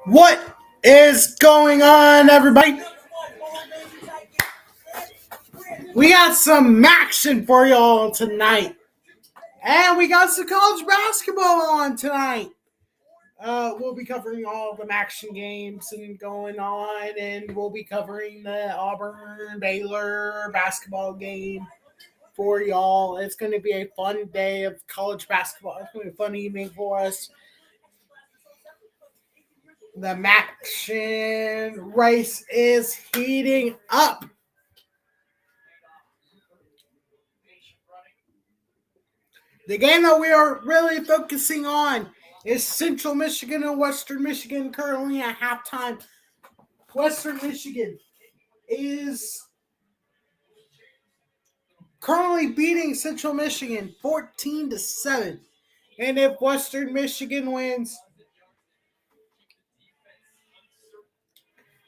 What is going on, everybody? We got some action for y'all tonight. And we got some college basketball on tonight. We'll be covering all the action games and going on, and we'll be covering the Auburn-Baylor basketball game for y'all. It's going to be a fun day of college basketball. It's going to be a fun evening for us. The MACTION race is heating up. The game that we are really focusing on is Central Michigan and Western Michigan currently at halftime. Western Michigan is currently beating Central Michigan 14-7. And if Western Michigan wins,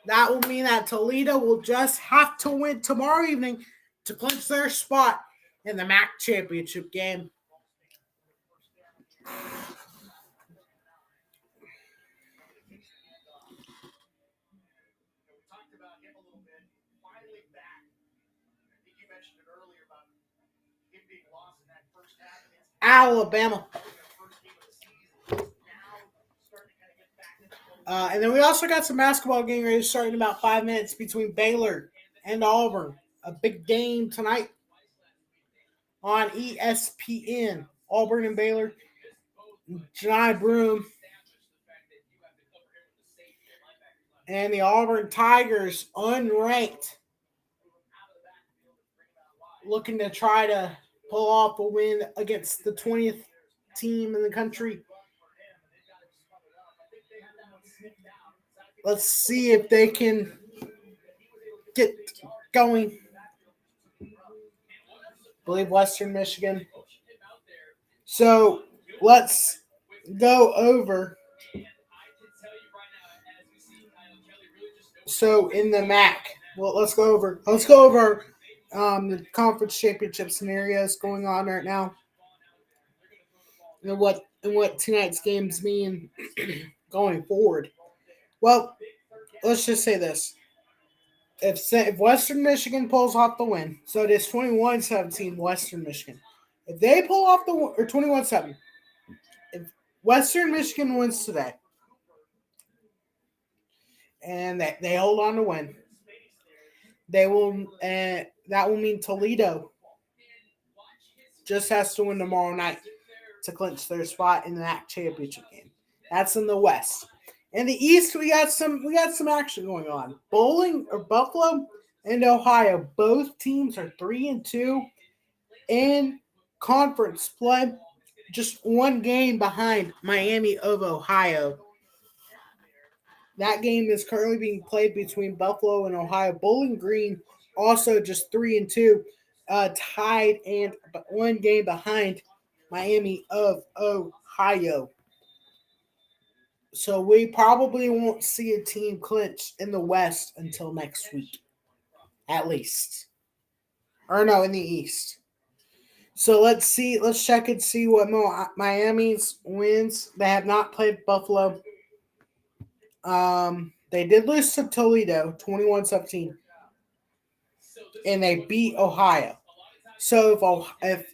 that will mean that Toledo will just have to win tomorrow evening to clinch their spot in the MAC championship game. Alabama. And then we also got some basketball game ready starting in about 5 minutes between Baylor and Auburn. A big game tonight on ESPN. Auburn and Baylor. John Broom and the Auburn Tigers, unranked, looking to try to pull off a win against the 20th team in the country. Let's see if they can get going. I believe Western Michigan. So let's go over. So in the MAC, well, let's go over the conference championship scenarios going on right now, and what tonight's games mean going forward. Well, let's just say this. If Western Michigan pulls off the win, so it is 21-17 Western Michigan. If they pull off the or 21-7, if Western Michigan wins today, and they hold on to win, they will. That will mean Toledo just has to win tomorrow night to clinch their spot in the MAC championship game. That's in the West. In the East, we got some action going on. Buffalo and Ohio, both teams are 3-2 in conference play, just one game behind Miami of Ohio. That game is currently being played between Buffalo and Ohio. Bowling Green also just 3-2, tied and one game behind Miami of Ohio. So we probably won't see a team clinch in the West until next week, at least. Or no, in the East. So let's see. Let's check and see what Miami's wins. They have not played Buffalo. They did lose to Toledo, 21-17. And they beat Ohio. So if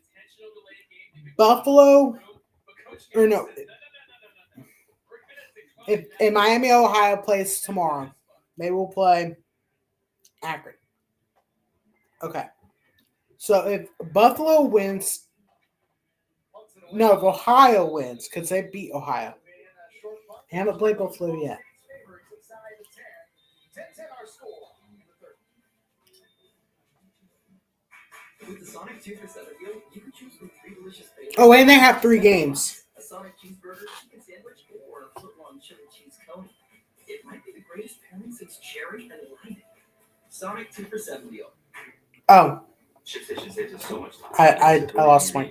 Buffalo, or no, if Miami, Ohio plays tomorrow, they will play Akron. Okay. So if Buffalo wins, no, if Ohio wins, because they beat Ohio. They haven't played Buffalo yet. With the Sonic 2 for $7 deal, you can choose from 3 delicious favorites. Oh, and they have 3 games. A Sonic cheeseburger, chicken sandwich, or a foot-long chili cheese cone. It might be the greatest pairing since cherry and lime. Sonic 2 for $7 deal. Oh. I lost my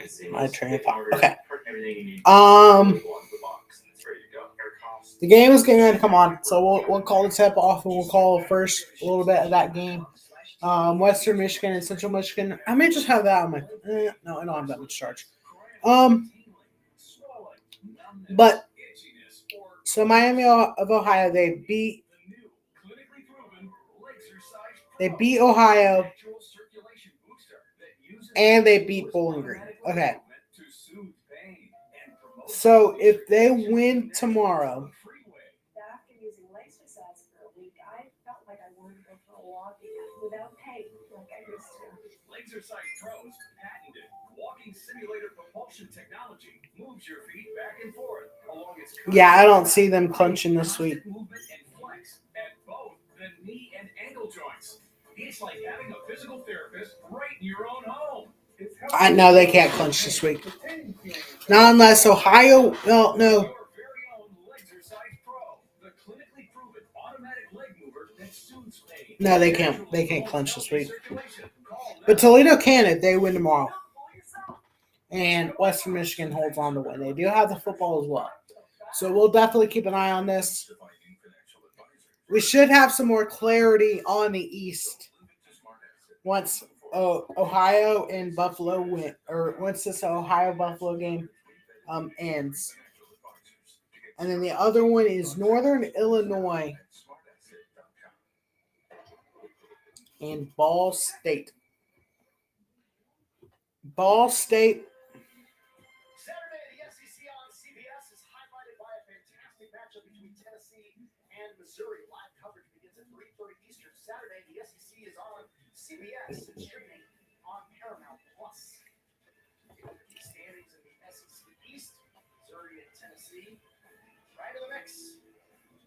train of thought. Okay. The game is going to come on, so we'll call the tip off, and we'll call first a little bit of that game. Western Michigan and Central Michigan. I may just have that on my. No, I don't have that much charge. But So Miami of Ohio, they beat Ohio, and they beat Bowling Green. Okay. So if they win tomorrow, yeah, I don't see them clinching this week. I know they can't clinch this week. Not unless Ohio. No. No, they can't. They can't clinch this week. But Toledo can if they win tomorrow. And Western Michigan holds on to win. They do have the football as well. So we'll definitely keep an eye on this. We should have some more clarity on the East once Ohio and Buffalo win, or once this Ohio-Buffalo game ends. And then the other one is Northern Illinois and Ball State. Ball State. Saturday, the SEC on CBS is highlighted by a fantastic matchup between Tennessee and Missouri. Live coverage begins at 3:30 Eastern. Saturday, the SEC is on CBS and streaming on Paramount Plus. The standings in the SEC East, Missouri and Tennessee, right in the mix.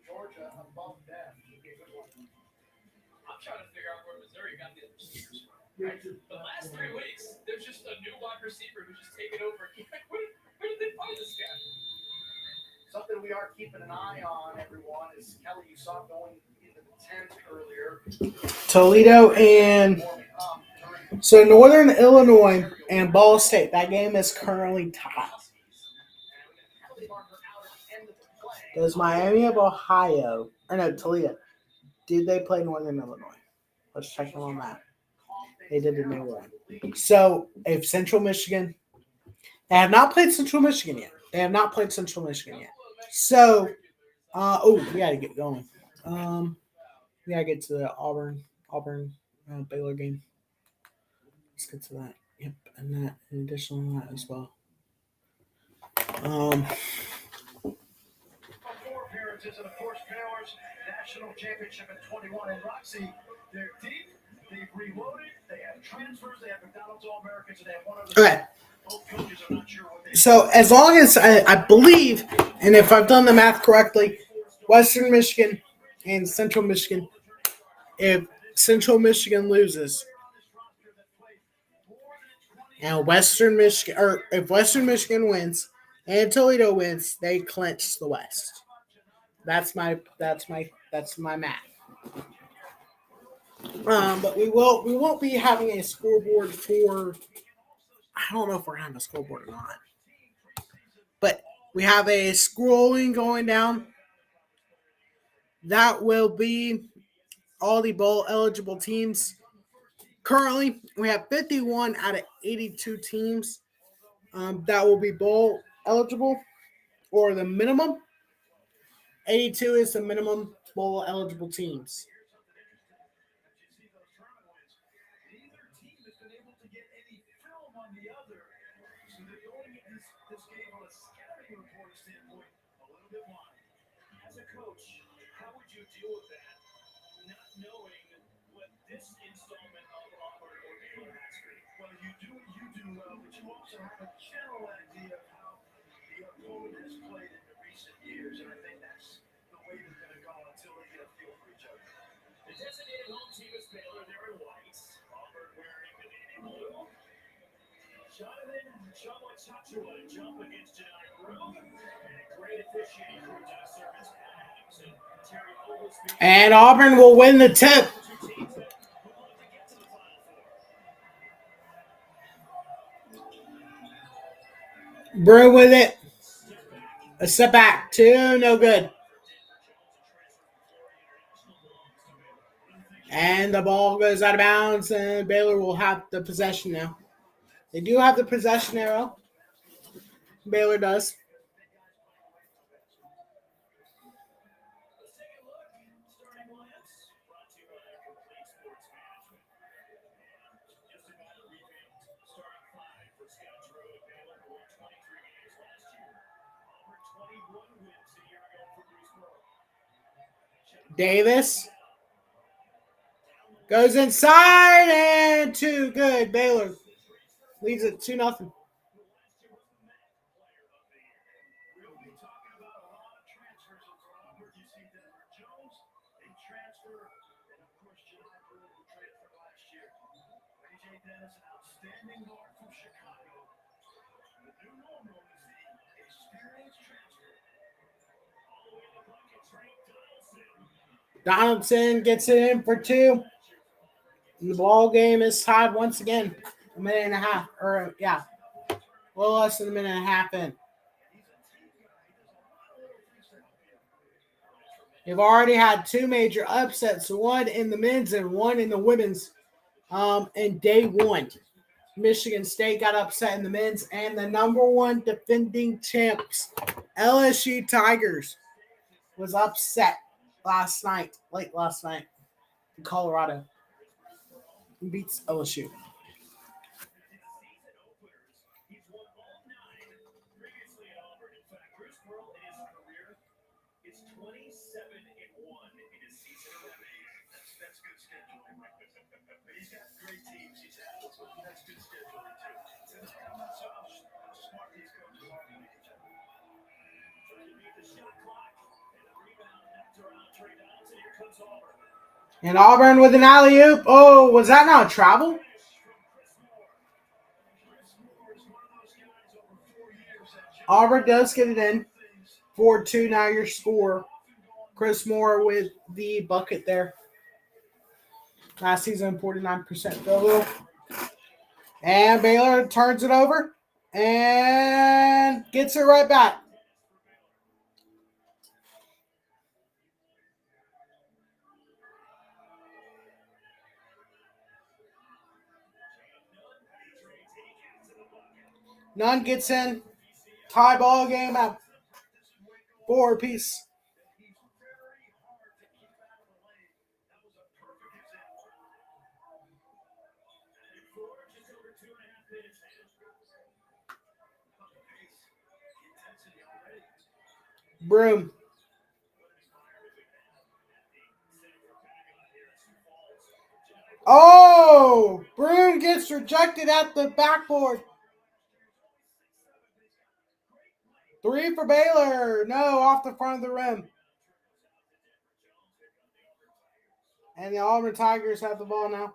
Georgia above them. I'm trying to figure out where Missouri got the receivers from. Right? The last 3 weeks, there's just a new wide receiver who's just taken over. Where did they find this guy? Something we are keeping an eye on, everyone, is Kelly, you saw going into the 10th earlier. Toledo and so Northern Illinois and Ball State. That game is currently tied. Does Miami of Ohio, or no, Toledo, did they play Northern Illinois? Let's check them on that. They did and they won. So if Central Michigan, they have not played Central Michigan yet. So, we got to get going. We got to get to the Auburn-Baylor game. Let's get to that. Yep, and that, in addition to that as well. Four appearances, and of course, Baylor's national championship in 21. And Roxy, they're deep. They've reloaded. They have transfers. They have McDonald's All-Americans, and they have one other. Okay. Both coaches are not sure what they. So as long as I believe, and if I've done the math correctly, Western Michigan and Central Michigan, if Central Michigan loses, and if Western Michigan wins and Toledo wins, they clinch the West. That's my math. But we won't be having a scoreboard for. I don't know if we're having a scoreboard or not. But we have a scrolling going down. That will be all the bowl eligible teams. Currently, we have 51 out of 82 teams that will be bowl eligible, or the minimum. 82 is the minimum bowl eligible teams. As a coach, how would you deal with that, not knowing what this installment of Auburn-Baylor has been? Well, you do well, but you also have a general idea of how the opponent has played in the recent years, and I think that's the way they're going to go until they get a feel for each other. The designated home team is Baylor. They're in white. Auburn wearing the navy blue. Jonathan Chama-Chachua jump against Janai Brew. And great officiating crew to serve as Pat Adams and Terry Oglesby. And Auburn will win the tip. Brew with it. A step back. 2, no good. And the ball goes out of bounds, and Baylor will have the possession now. They do have the possession arrow. Baylor does. Davis goes inside and too good. Baylor leads it 2-0. Donaldson gets it in for 2. And the ball game is tied once again. A minute and a half. A little less than a minute and a half in. You've already had 2 major upsets, one in the men's and one in the women's. In day 1, Michigan State got upset in the men's, and the number 1 defending champs, LSU Tigers, was upset late last night in Colorado. He beats LSU. And Auburn with an alley-oop. Oh, was that not a travel? Auburn does get it in. 4-2 now your score. Chris Moore with the bucket there. Last season, 49% field goal. And Baylor turns it over and gets it right back. Nunn gets in. Tie ball game at 4 apiece. Broom. Oh! Broom gets rejected at the backboard. 3 for Baylor. No, off the front of the rim. And the Auburn Tigers have the ball now.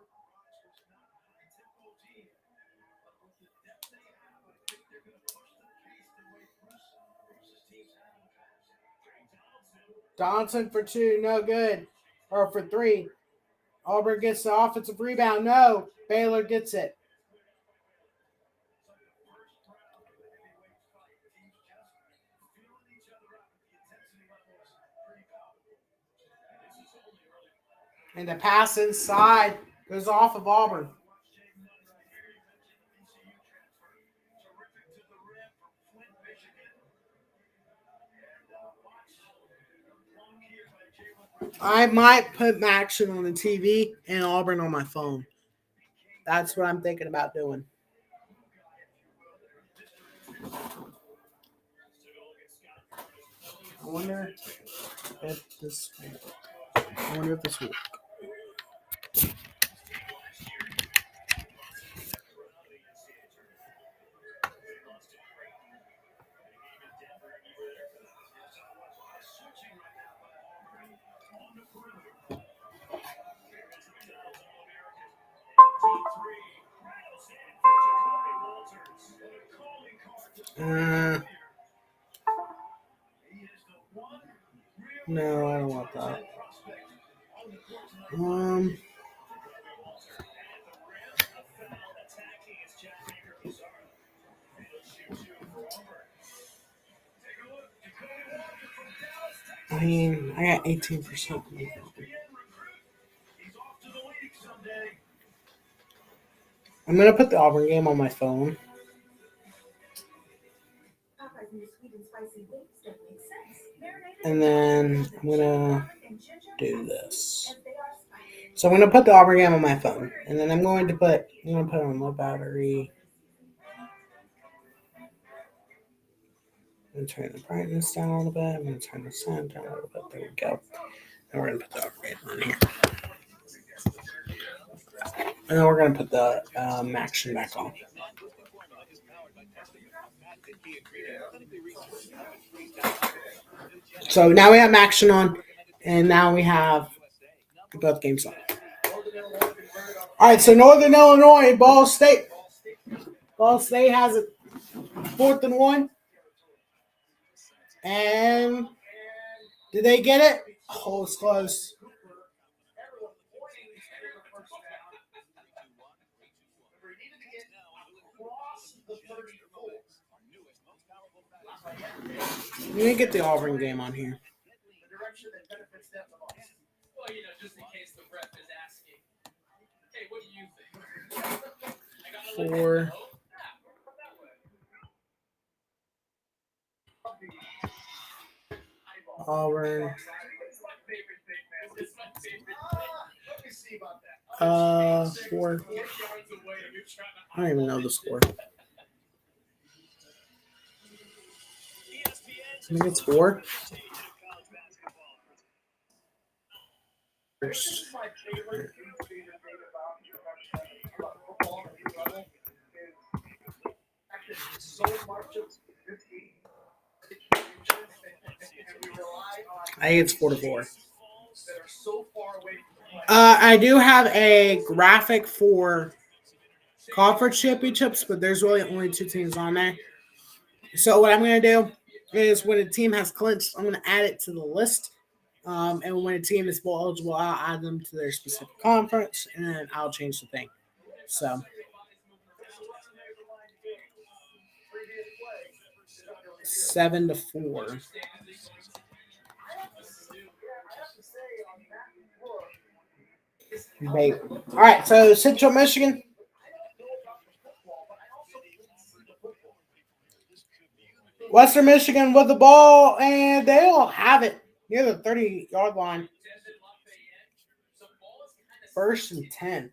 Donaldson for 2, no good. Or for 3. Auburn gets the offensive rebound. No, Baylor gets it. And the pass inside goes off of Auburn. I might put MACTION on the TV and Auburn on my phone. That's what I'm thinking about doing. I wonder if this will work. No, I don't want that. I mean, I got 18%. I'm going to put the Auburn game on my phone. And then I'm going to do this. So I'm going to put the Auburn game on my phone. And then I'm going to put it on low battery. I'm going to turn the brightness down a little bit. I'm going to turn the sound down a little bit. There we go. And we're going to put the upgrade on here. And then we're going to put the MACTION back on. So now we have MACTION on, and now we have both games on. All right, so Northern Illinois, Ball State. Ball State has it 4th and 1. And did they get it? Oh, it's close. Let me get the Auburn game on here. Well, just in case the ref is asking, hey, what do you think? 4. Auburn. 4. I don't even know the score. I think it's 4. I think it's 4-4. I do have a graphic for conference championships, but there's really only 2 teams on there. So what I'm going to do is when a team has clinched, I'm going to add it to the list. And when a team is bowl eligible, I'll add them to their specific conference, and then I'll change the thing. So 7-4. Wait. All right, so Central Michigan. Western Michigan with the ball, and they all have it near the 30-yard line. 1st and 10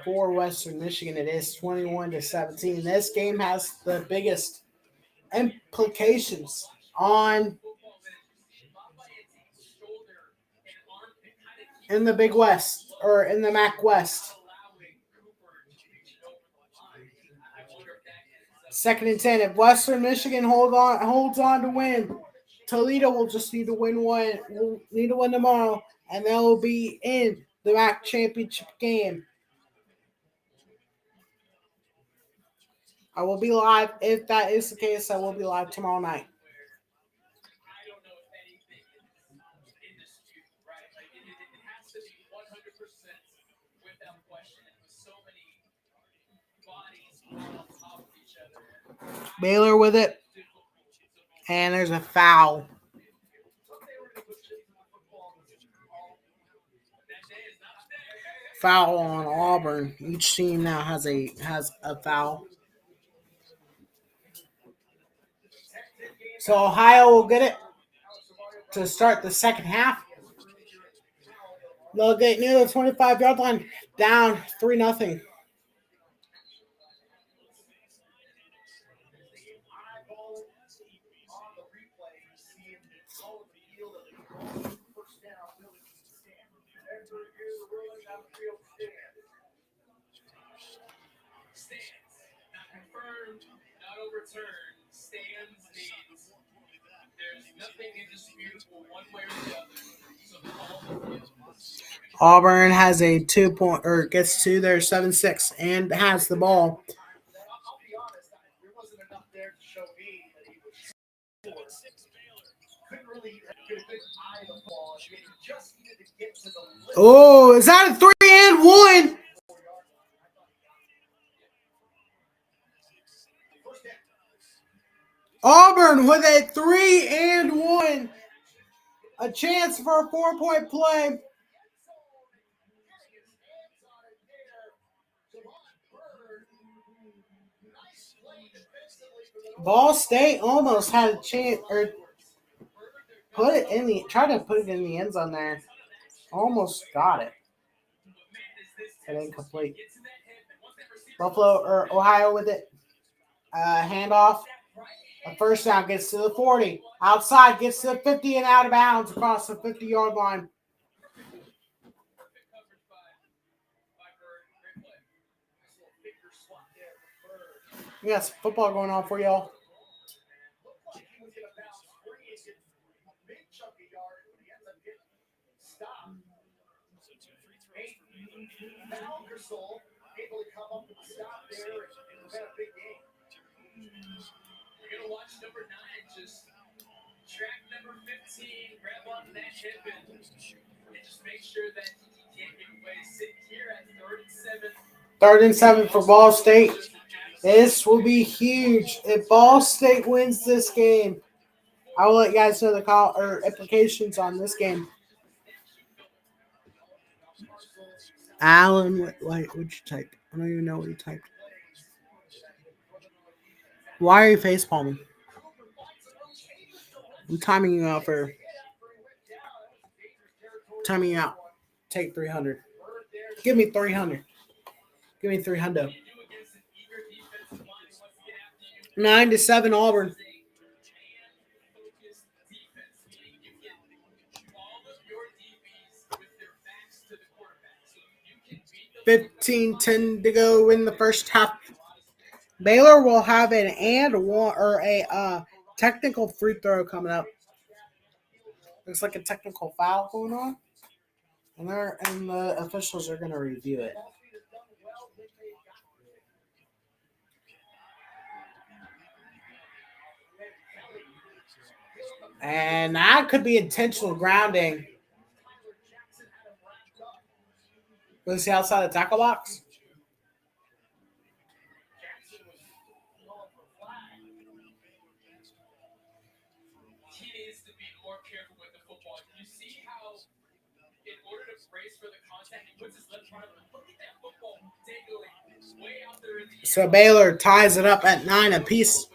for Western Michigan. It is 21-17. This game has the biggest implications on in the Big West or in the MAC West. 2nd and 10. If Western Michigan holds on to win, Toledo will just need to win one. Will need to win tomorrow, and they'll be in the MAC championship game. I will be live. If that is the case, I will be live tomorrow night. I don't know if anything is in dispute, right? Like it has to be 100% without question. With so many bodies on top of each other. Baylor with it, and there's a foul. Foul on Auburn. Each team now has a foul. So Ohio will get it to start the second half. They'll get near the 25-yard line, down 3-0. Confirmed, not overturned. Stands means there's nothing indisputable one way or the other. So the ball is Auburn has a 2-point or gets to their 7-6 and has the ball. I'll be honest, there wasn't enough there to show me that he was couldn't really get a good eye on the ball. He just needed to get to the limit. Oh, is that a 3-and-1? Auburn with a 3-and-1. A chance for a 4-point play. Ball State almost had a chance, or tried to put it in the end zone there. Almost got it. But incomplete. Buffalo or Ohio with it. Handoff. A first down gets to the 40. Outside gets to the 50 and out of bounds across the 50-yard line. Yes, football going on for y'all. Looked like he was going to bounce free and get a big chunk of yardage, but he ends up getting stopped. Valgersol able to come up with a stop there and prevent a big game. You're going to watch number 9 just track number 15, grab onto that hip and just make sure that he can't get away. Sitting here at 3rd and 7. 3rd and 7 for Ball State. This will be huge. If Ball State wins this game, I will let you guys know the implications on this game. Alan, what'd you type? I don't even know what you typed. Why are you facepalming? I'm timing you out for timing you out. Take 300. Give me 300. Give me 300. 9-7 Auburn. All of your DBs with their backs to the quarterback. So you can beat them 15-10 to go in the first half. Baylor will have an a technical free throw coming up. Looks like a technical foul going on. And the officials are going to review it. And that could be intentional grounding. Was he outside the tackle box? He needs to be more careful with the football. You see how, in order to brace for the contact, he puts his left arm. Look at that football dangling way out there in the air. So Baylor ties it up at 9 apiece.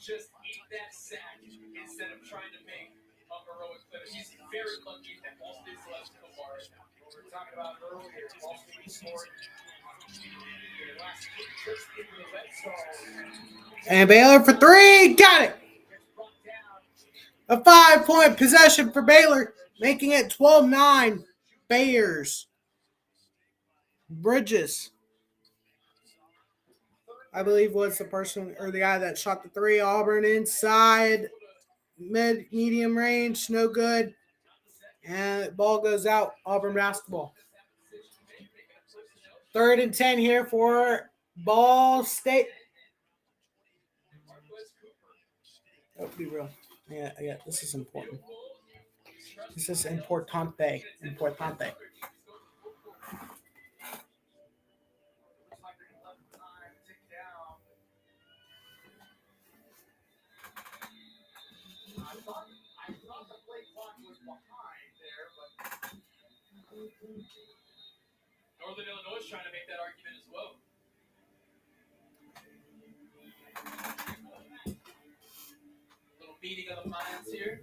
Just eat that sack instead of trying to make a heroic play. He's very lucky that Ball State's left football right now. What we were talking about earlier, Ball State scored their last 8 trips into the red zone. And Baylor for 3. Got it. A 5-point possession for Baylor, making it 12-9. Bears. Bridges, I believe, was the person or the guy that shot the 3. Auburn inside, medium range, no good. And the ball goes out. Auburn basketball. 3rd and 10 here for Ball State. Let's be real. Yeah, this is important. This is importante. Importante. I thought the play clock was behind there, but Northern Illinois is trying to make that argument as well. Little meeting of the minds here.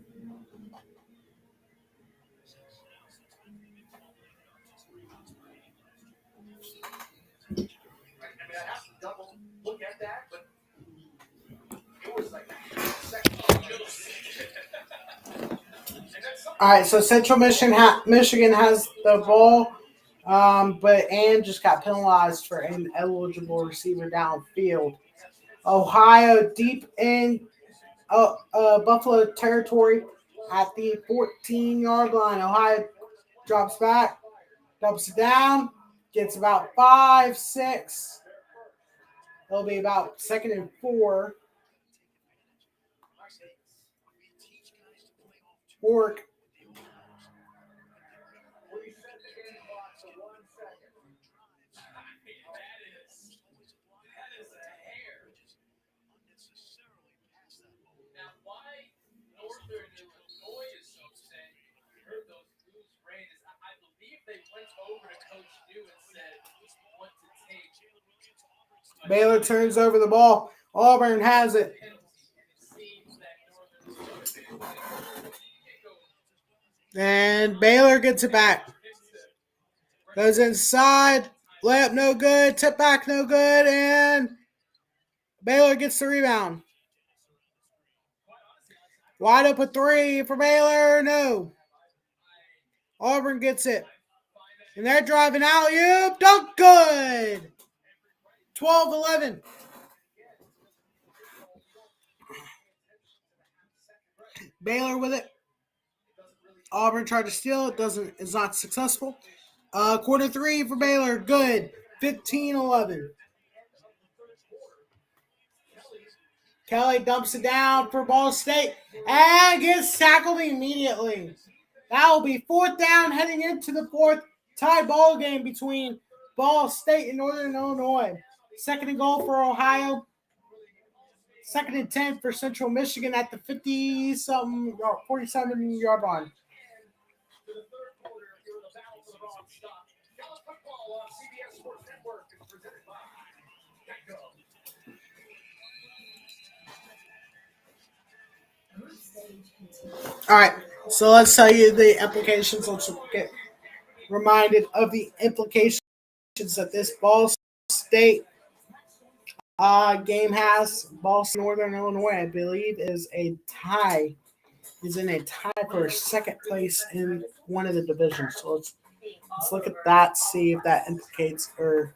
I have to double look at that, but it was like a second. All right, so Central Michigan has the ball, but Ann just got penalized for an ineligible receiver downfield. Ohio deep in Buffalo territory at the 14-yard line. Ohio drops back, dumps it down, gets about 5, 6. It'll be about 2nd and 4. Work. That is a hair. Now, why Northern Illinois is so upset, you heard those rules rain, is I believe they went over to Coach New and said, what to take. Baylor turns over the ball. Auburn has it. And Baylor gets it back. Goes inside. Layup no good. Tip back no good. And Baylor gets the rebound. Wide open three for Baylor. No. Auburn gets it. And they're driving out. Yep. Dunk good. 12-11. Baylor with it. Auburn tried to steal it. Is not successful. Quarter three for Baylor. Good. 15-11. Kelly dumps it down for Ball State and gets tackled immediately. That will be fourth down heading into the fourth tie ball game between Ball State and Northern Illinois. Second and goal for Ohio. Second and 10 for Central Michigan at the 47-yard line. All right, so let's tell you the implications. Let's get reminded of the implications that this Ball State game has. Ball State, Northern Illinois, I believe, is in a tie for second place in one of the divisions. So let's look at that, see if that implicates or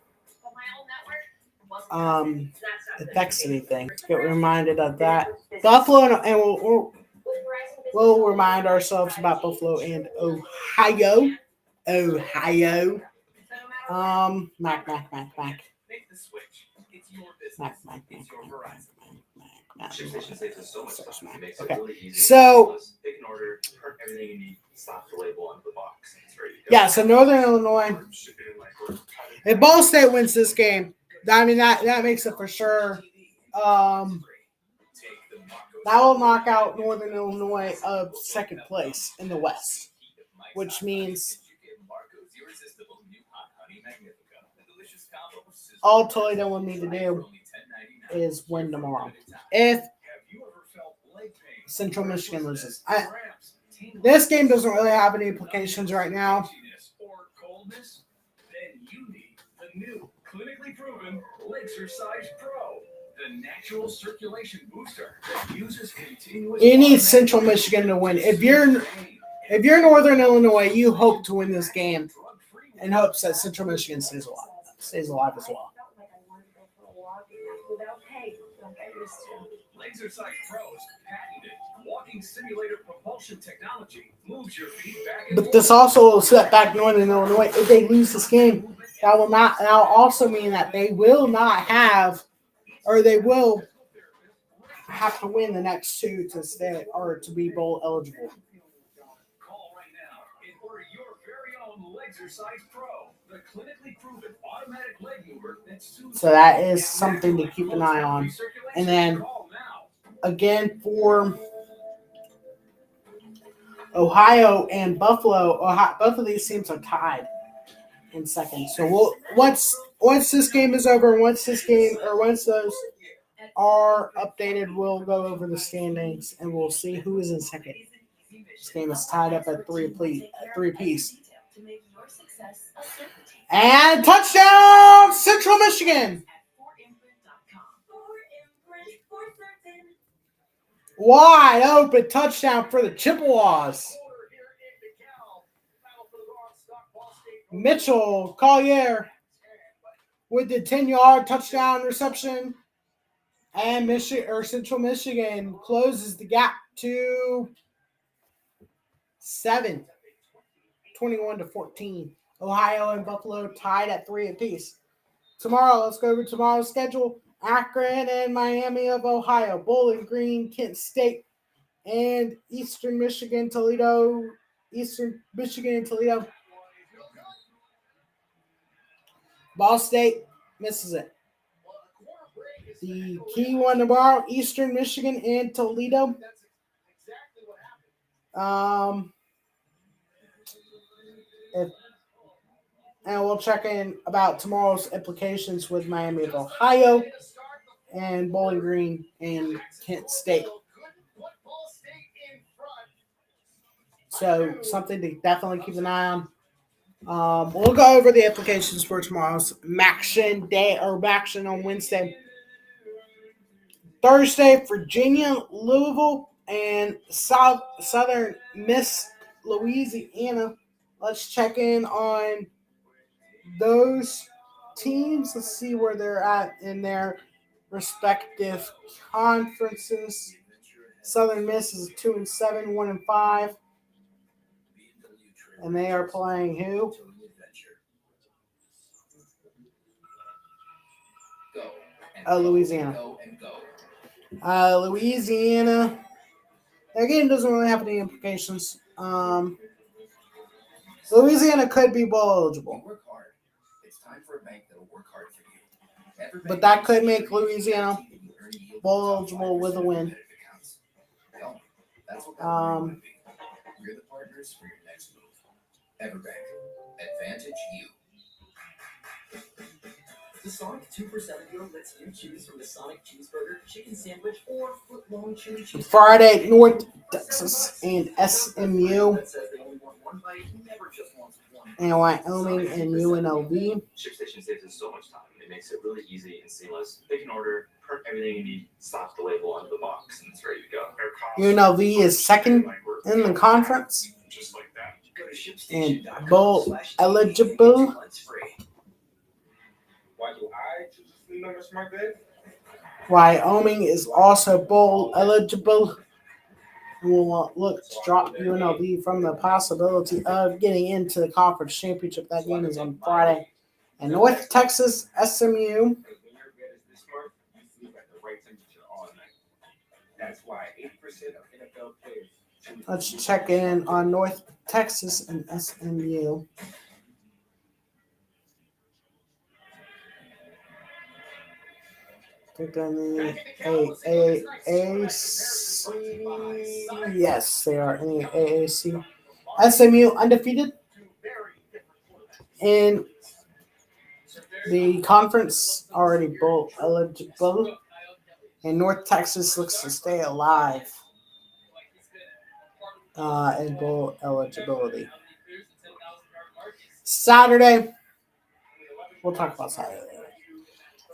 affects anything. Let's get reminded of that. Buffalo and we'll remind ourselves about Buffalo and Ohio. Mac. Make the switch. It's your business. It's your Verizon. Okay, so yeah, so Northern Illinois. If Ball State wins this game, I mean that makes it for sure. That will knock out Northern Illinois of second place in the West, which means all Toledo will need to do is win tomorrow. If Central Michigan loses, this game doesn't really have any implications right now. New, clinically proven Lasercise Pro, the natural circulation booster that uses continuous. You need Central Michigan to win. If you're Northern Illinois, you hope to win this game, and hopes that Central Michigan stays alive as well. Lasercise Pro's patented walking simulator propulsion technology moves your feet back and But this also will set back Northern Illinois. If they lose this game, that will also mean that they will not have, or they will have to win the next two to stay or to be bowl eligible. Call right now and order your very own Lasercise Pro, the clinically proven automatic leg mover that soothes. So that is something to keep an eye on. And then again for Ohio and Buffalo, both of these teams are tied in second. So once this game is over, once those are updated, we'll go over the standings and we'll see who is in second. This game is tied up at three apiece. And touchdown, Central Michigan! Wide open touchdown for the Chippewas. Mitchell Collier with the 10-yard touchdown reception. And Central Michigan closes the gap to 7, 21-14. Ohio and Buffalo tied at 3 apiece. Tomorrow, let's go over tomorrow's schedule. Akron and Miami of Ohio, Bowling Green, Kent State, and Eastern Michigan, Toledo. Ball State misses it. The key one tomorrow, Eastern Michigan and Toledo. And we'll check in about tomorrow's implications with Miami of Ohio and Bowling Green and Kent State. So something to definitely keep an eye on. We'll go over the applications for tomorrow's MACTION day or MACTION on Wednesday. Thursday, Virginia, Louisville, and Southern Miss Louisiana. Let's check in on those teams. Let's see where they're at in their respective conferences. Southern Miss is 2-7, 1-5, and they are playing who? Louisiana. Louisiana. Their game doesn't really have any implications. Louisiana could be bowl eligible, but that could make Louisiana bowl eligible with a win. We're the partners for your next move. Everbank. Advantage you. The Sonic 2 for $7 lets you choose from the Sonic Cheeseburger, Chicken Sandwich, or Foot-Long Chili Cheese. Friday, North Texas and SMU. And Wyoming and UNLV. ShipStation saves us so much time. It makes it really easy and seamless. Pick an order, print everything you need, slap the label onto the box, and it's ready to go. UNLV is second in the conference Just like that. and bowl eligible. Why do I choose the number smart bed? Wyoming is also bowl eligible. We'll look to drop UNLV from the possibility of getting into the conference championship. That game is on Friday. And North Texas, SMU. When your bed is this smart, you sleep at the right temperature all night. That's why 80% of NFL players choose. Let's check in on North Texas and SMU. Click on the AAC. Yes, they are in the AAC. SMU undefeated in the conference, already bowl eligible. And North Texas looks to stay alive in bowl eligibility. Saturday, we'll talk about Saturday.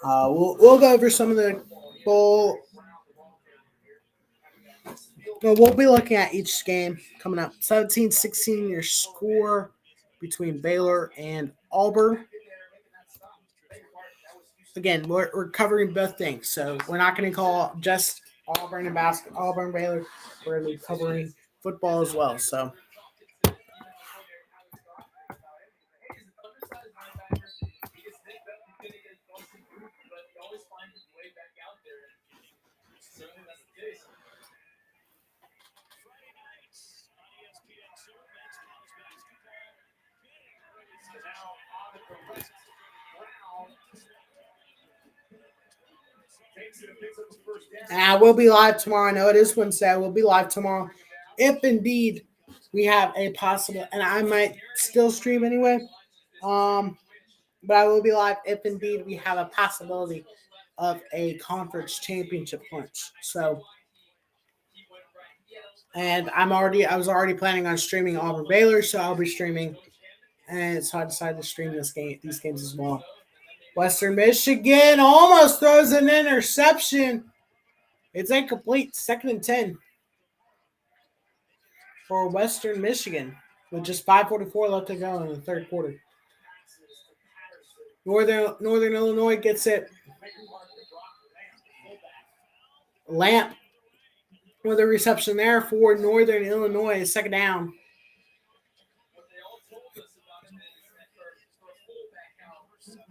We'll go over some of the bowl. We'll be looking at each game coming up. 17-16, your score between Baylor and Auburn. Again, we're covering both things, so we're not going to call just Auburn and basketball, Auburn Baylor. We're going to be covering football as well. So. We'll be live tomorrow. I know it is Wednesday. We'll be live tomorrow. If indeed we have a possible, and I might still stream anyway, but I will be live if indeed we have a possibility of a conference championship clinch. So, and I was already planning on streaming Auburn-Baylor, so I'll be streaming, and so I decided to stream these games as well. Western Michigan almost throws an interception. It's incomplete. 2nd and 10 for Western Michigan with just 5:44 left to go in the third quarter. Northern Illinois gets it. Lamp with a reception there for Northern Illinois. 2nd down.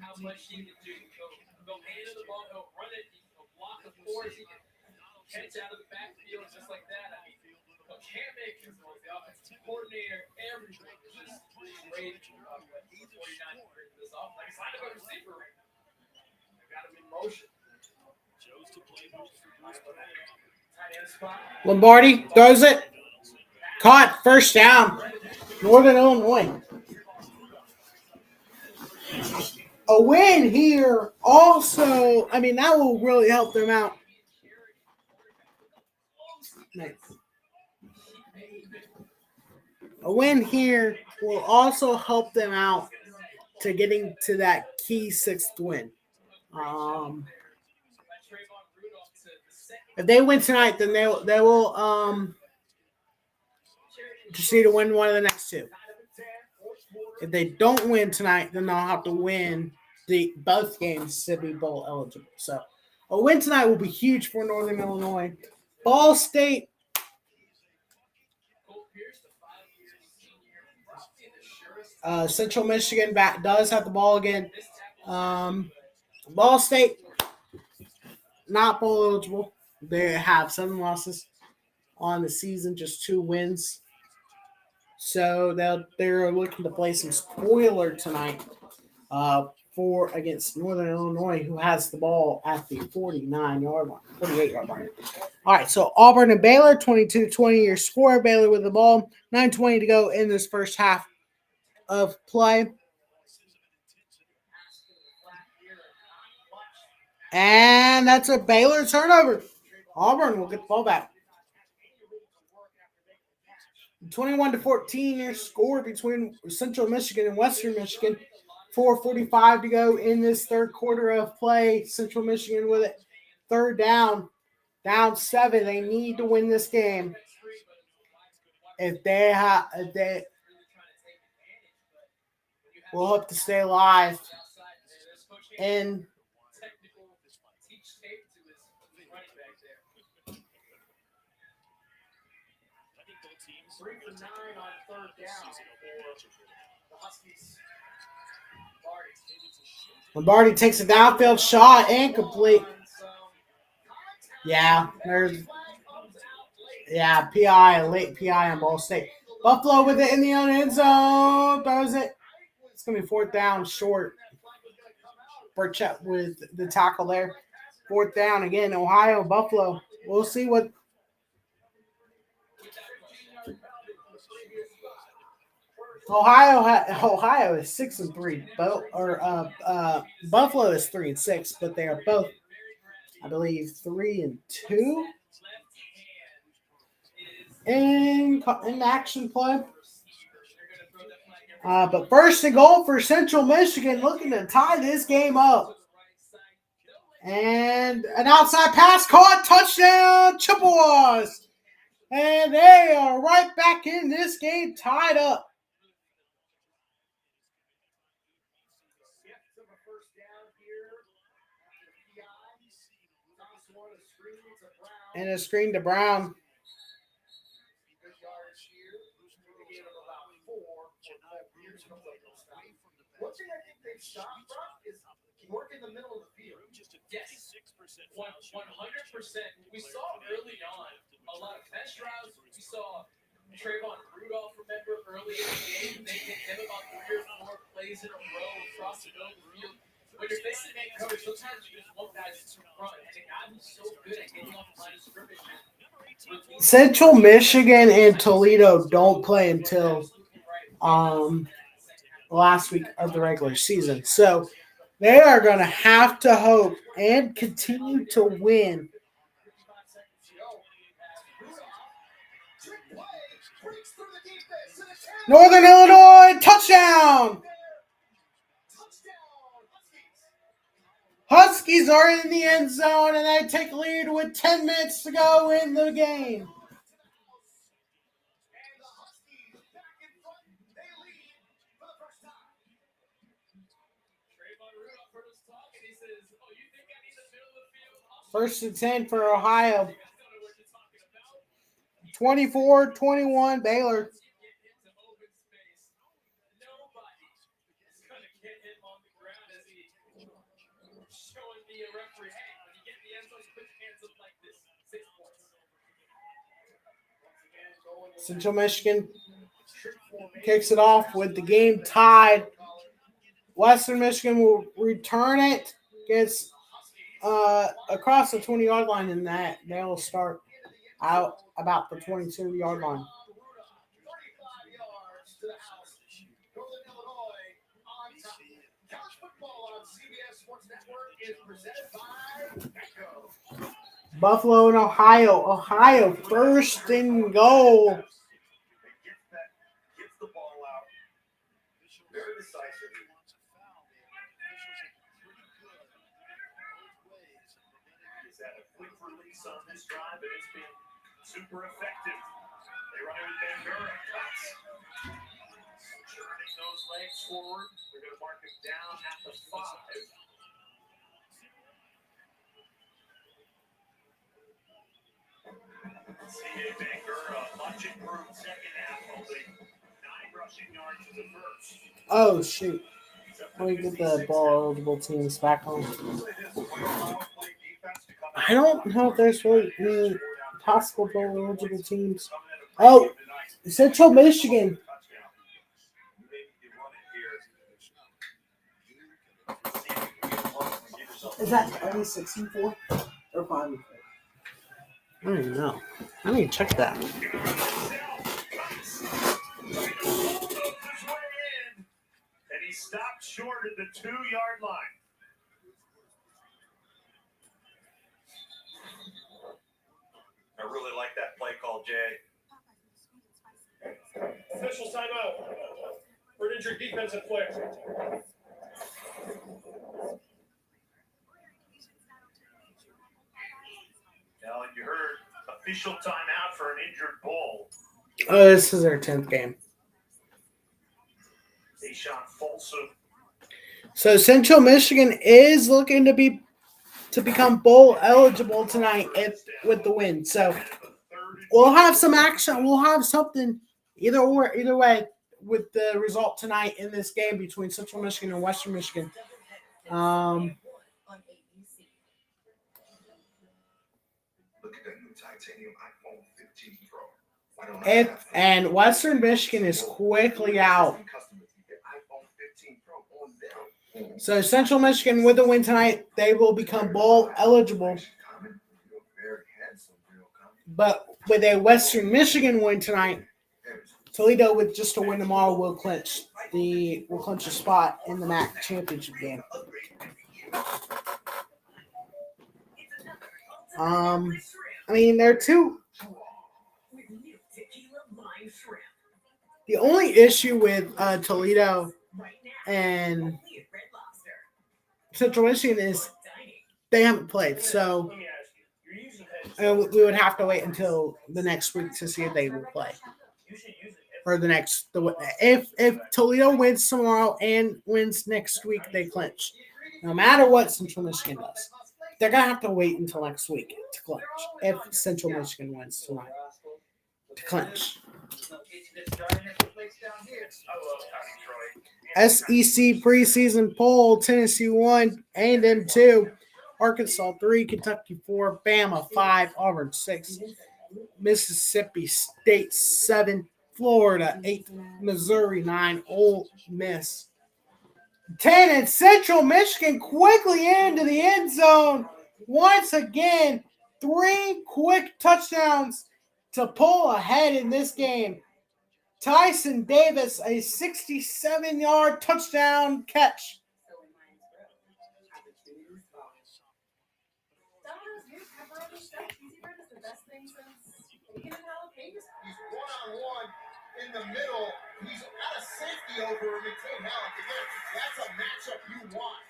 How much he can do. Go into the ball, he'll run it, he'll block the force, he can catch out of the backfield just like that. I mean, Coach Hammaker, the offensive coordinator, everything is just great. But he's 49 for this offense. Like, it's not about receiver right now. They've got him in motion. Lombardi throws it. Caught. 1st down. Northern Illinois. A win here also, I mean, that will really help them out. Nice. A win here will also help them out to getting to that key sixth win. If they win tonight, then they will just need to win one of the next two. If they don't win tonight, then they'll have to win both games to be bowl eligible. So a win tonight will be huge for Northern Illinois. Ball State. Central Michigan does have the ball again. Ball State, not bowl eligible. They have 7 losses on the season, just 2 wins. So they're looking to play some spoiler tonight against Northern Illinois, who has the ball at the 48-yard line. All right, so Auburn and Baylor, 22-20 your score. Baylor with the ball, 9:20 to go in this first half of play. And that's a Baylor turnover. Auburn will get the ball back. 21-14 your score between Central Michigan and Western Michigan. 4:45 to go in this third quarter of play. Central Michigan with it. Third down 7. They need to win this game. If they will hope to stay alive. And Lombardi takes a downfield shot, incomplete. Yeah, PI, late PI on Ball State. Buffalo with it in the own end zone, throws it. It's going to be 4th down short. Burchett with the tackle there. 4th down again, Ohio, Buffalo. We'll see what. Ohio is 6-3. Buffalo is 3-6, but they are both, I believe, 3-2 in action play. But first and goal for Central Michigan, looking to tie this game up. And an outside pass caught, touchdown, Chippewas. And they are right back in this game, tied up. And a screen to Brown. One thing I think they've stopped from is work in the middle of the field. Yes, 100%. We saw early on a lot of test routes. We saw Trayvon Rudolph, remember, earlier in the game. They hit him about 3 or 4 plays in a row across the middle of the field. When you're facing man coverage, sometimes you just want guys to run. And a guy who's so good at getting off the line of scrimmage. Central Michigan and Toledo don't play until last week of the regular season. So they are going to have to hope and continue to win. Northern Illinois, touchdown! Huskies are in the end zone, and they take lead with 10 minutes to go in the game. First and 10 for Ohio. 24-21 Baylor. Central Michigan kicks it off with the game tied. Western Michigan will return it. Gets across the 20-yard line, and that they'll start out about the 22-yard line. Buffalo and Ohio. Ohio first and goal this drive, and it's been super effective. They run it with Bangura, cuts. Turning those legs forward. They're going to mark him down at the 5. C.A. Bangura, much improved second half, only 9 rushing yards in the first. Oh, shoot. Let me get the ball eligible teams back on. I don't know if there's really any possible ball eligible teams. Oh, Central Michigan. Is that 64 or 5? I don't even know. I need to check that. And he stopped short at the 2-yard line. I really like that play call, Jay. Official timeout for an injured defensive player. Now, you heard official timeout for an injured bull. Oh, this is their 10th game. Deshaun Folsom. So Central Michigan is looking to become bowl eligible tonight with the win. So we'll have some action. We'll have something either way with the result tonight in this game between Central Michigan and Western Michigan. Look at that new titanium iPhone 15 Pro. And Western Michigan is quickly out. So Central Michigan with the win tonight, they will become bowl eligible. But with a Western Michigan win tonight, Toledo with just a win tomorrow will clinch a spot in the MAC championship game. I mean, there are two. The only issue with Toledo and Central Michigan is they haven't played, so we would have to wait until the next week to see if they will play. Or if Toledo wins tomorrow and wins next week, they clinch. No matter what Central Michigan does, they're gonna have to wait until next week to clinch. If Central Michigan wins tonight, to clinch. SEC preseason poll: Tennessee 1, A&M 2, Arkansas 3, Kentucky 4, Bama 5, Auburn 6, Mississippi State 7, Florida 8, Missouri 9, Ole Miss 10, and Central Michigan quickly into the end zone. Once again, 3 quick touchdowns to pull ahead in this game. Tyson Davis, a 67-yard touchdown catch. He's one-on-one in the middle. He's got a safety over him and Tim Halleck. Again, that's a matchup you want.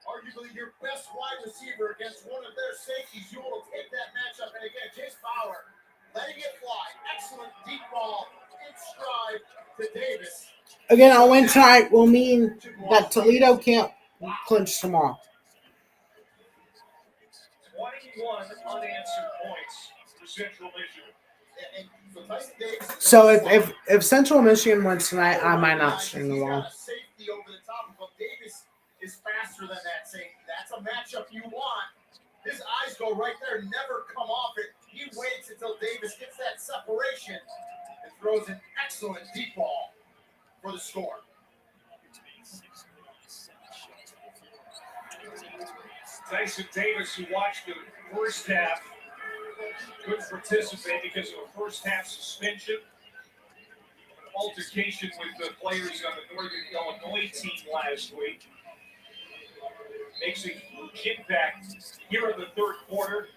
Arguably your best wide receiver against one of their safeties. You will take that matchup. And again, Chase Bauer letting it fly. Excellent deep ball in stride to Davis. Again, a win tonight will mean that Toledo can't clinch tomorrow. 21 unanswered points for Central Michigan. So if Central Michigan wins tonight, I might not string them all. Safety over the top of him. Davis is faster than that safety. That's a matchup you want. His eyes go right there, never come off it. He waits until Davis gets that separation and throws an excellent deep ball for the score. Tyson Davis, who watched the first half, couldn't participate because of a first half suspension. An altercation with the players on the Northern Illinois team last week. Makes a huge impact here in the third quarter.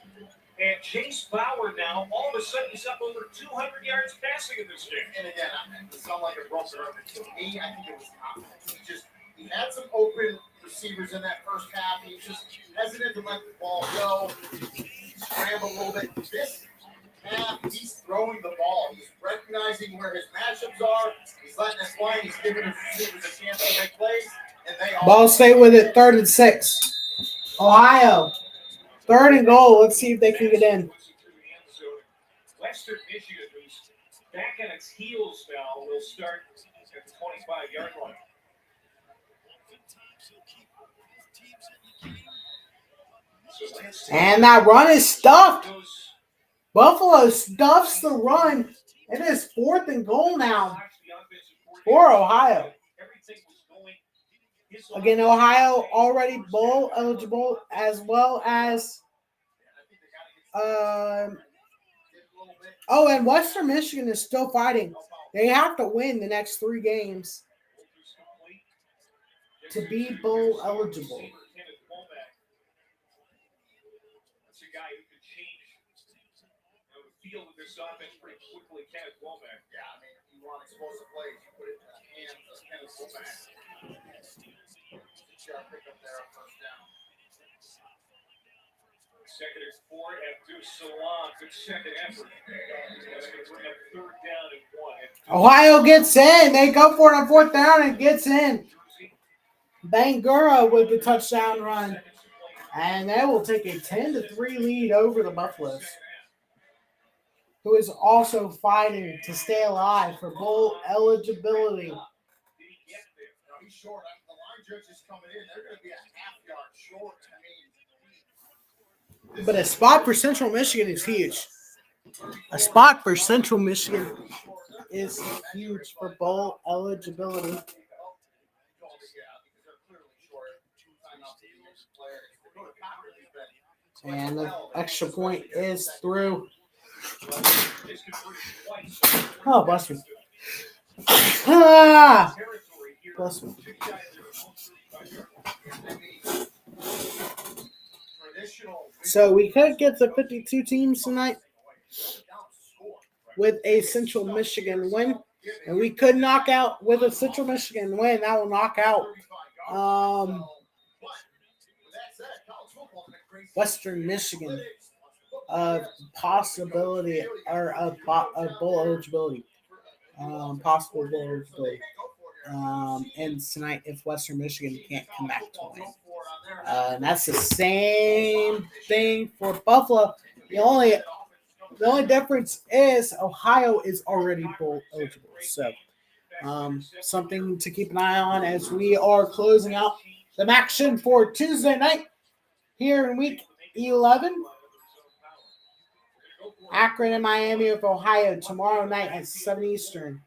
And Chase Bauer now, all of a sudden, is up over 200 yards passing in this game. And again, it sounded like a broken record. To me, I think it was confidence. He had some open receivers in that first half. He was just hesitant to let the ball go. scramble a little bit. This half, he's throwing the ball. He's recognizing where his matchups are. He's letting us fly. He's giving his receivers a chance to make plays. And they all Ball stay with it, 3rd and 6. Ohio, 3rd and goal. Let's see if they can get in. Western Michigan, who's back on its heels now, will start at the 25-yard line. And that run is stuffed. Buffalo stuffs the run. It is 4th and goal now for Ohio. Again, Ohio already bowl eligible, as well as and Western Michigan is still fighting. They have to win the next 3 games to be bowl eligible. That's a guy who could change the field of this offense pretty quickly. Kenneth Womack. Yeah, I mean, if you want explosive plays, you put it in the hands of Kenneth Womack. Sharp pickup there on first down. 2nd and 4, Abdul Salam. Good second effort. That's going to bring up 3rd down and 1. Ohio gets in. They go for it on 4th down and gets in. Bangura with the touchdown run. And they will take a 10-3 lead over the Buffaloes, who is also fighting to stay alive for bowl eligibility. He's short. The line judge is coming in. They're going to be a half-yard short. I mean, But a spot for Central Michigan is huge. A spot for Central Michigan is huge for bowl eligibility. And the extra point is through. Oh, bless me. Ah! Bless me. So we could get to 52 teams tonight with a Central Michigan win. And we could knock out with a Central Michigan win. That will knock out Western Michigan of possibility or of bowl eligibility. Possible bowl eligibility. And tonight if Western Michigan can't come back to win. And that's the same thing for Buffalo. The only difference is Ohio is already bowl eligible. So something to keep an eye on as we are closing out the MACTION for Tuesday night here in week 11. Akron and Miami of Ohio tomorrow night at 7 Eastern.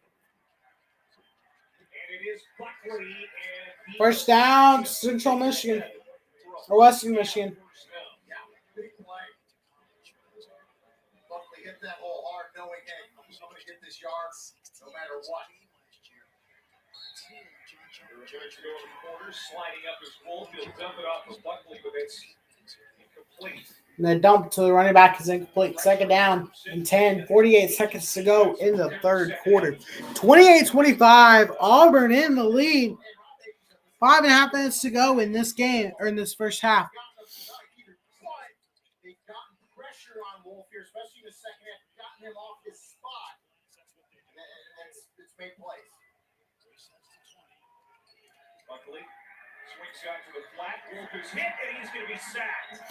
First down, Central Michigan or Western Michigan. Buckley hit that hole hard, knowing, hey, I'm going to get this yard no matter what. Sliding up his goal, he'll dump it off of Buckley, but it's incomplete. And the dump to the running back is incomplete. 2nd down and 10. 48 seconds to go in the 3rd quarter. 28-25. Auburn in the lead. 5.5 minutes to go in this game, or in this first half. They've gotten pressure on Wolf here, especially in the second half. Gotten him off his spot. And it's made plays. Buckley swings out to the flat. Wolf is hit, and he's going to be sacked.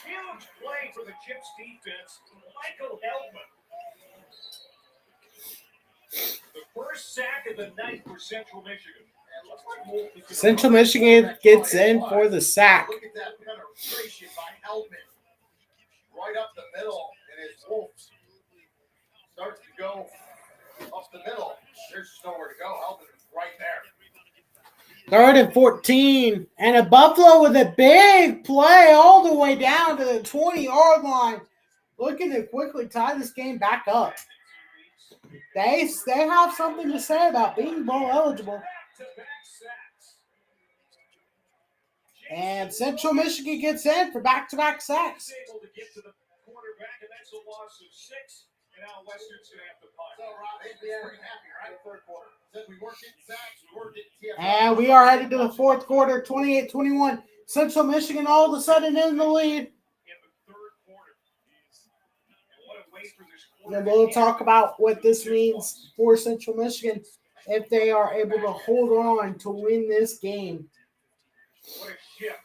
Huge play for the Chips defense. Michael Heldman. The first sack of the night for Central Michigan. Central Michigan gets in for the sack. Look at that penetration by Heldman. Right up the middle, and as Wolf starts to go up the middle, there's just nowhere to go. Heldman is right there. 3rd and 14. And a Buffalo with a big play all the way down to the 20-yard line. Looking to quickly tie this game back up. They have something to say about being bowl eligible. And Central Michigan gets in for back-to-back sacks. Able to get to the quarterback, and that's a loss of 6. And now Western's going to have to punt. So, Rob, they'd be pretty happy, right? Third quarter. Said we weren't getting sacks, we weren't getting TFL. And we are headed to the 4th quarter, 28-21. Central Michigan all of a sudden in the lead. In the 3rd quarter, And we'll talk about what this means for Central Michigan if they are able to hold on to win this game. What a shift.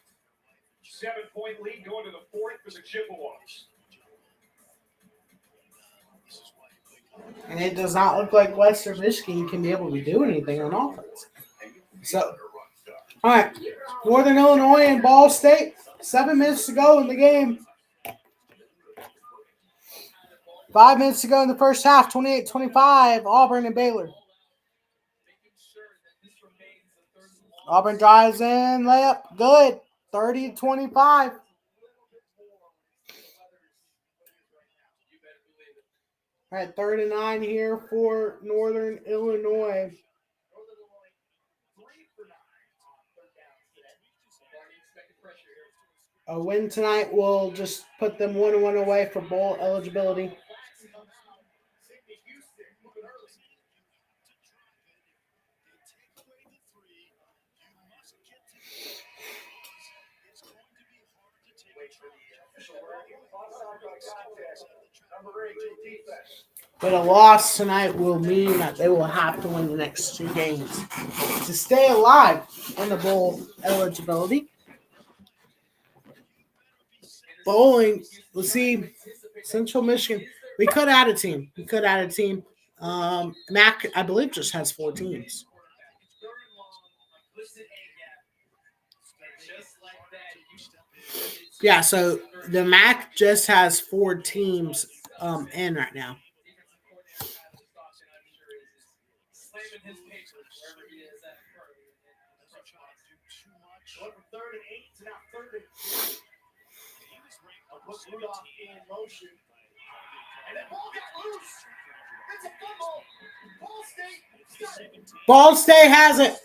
7-point lead going to the fourth for the Chippewas. And it does not look like Western Michigan can be able to do anything on offense. So, all right, Northern Illinois and Ball State, 7 minutes to go in the game. 5 minutes to go in the first half, 28-25, Auburn and Baylor. Auburn drives in, layup, good, 30-25. All right, 3rd and 9 here for Northern Illinois. A win tonight will just put them 1-1 away for bowl eligibility. But a loss tonight will mean that they will have to win the next 2 games to stay alive in the bowl eligibility. Bowling, let's see, Central Michigan. We could add a team. MAC, I believe, just has 4 teams. Yeah, so the MAC just has 4 teams in right now. Going from 3rd and 8 to now 3rd and 3. Rudolph in motion. And that ball got loose. It's a fumble. Ball State has it.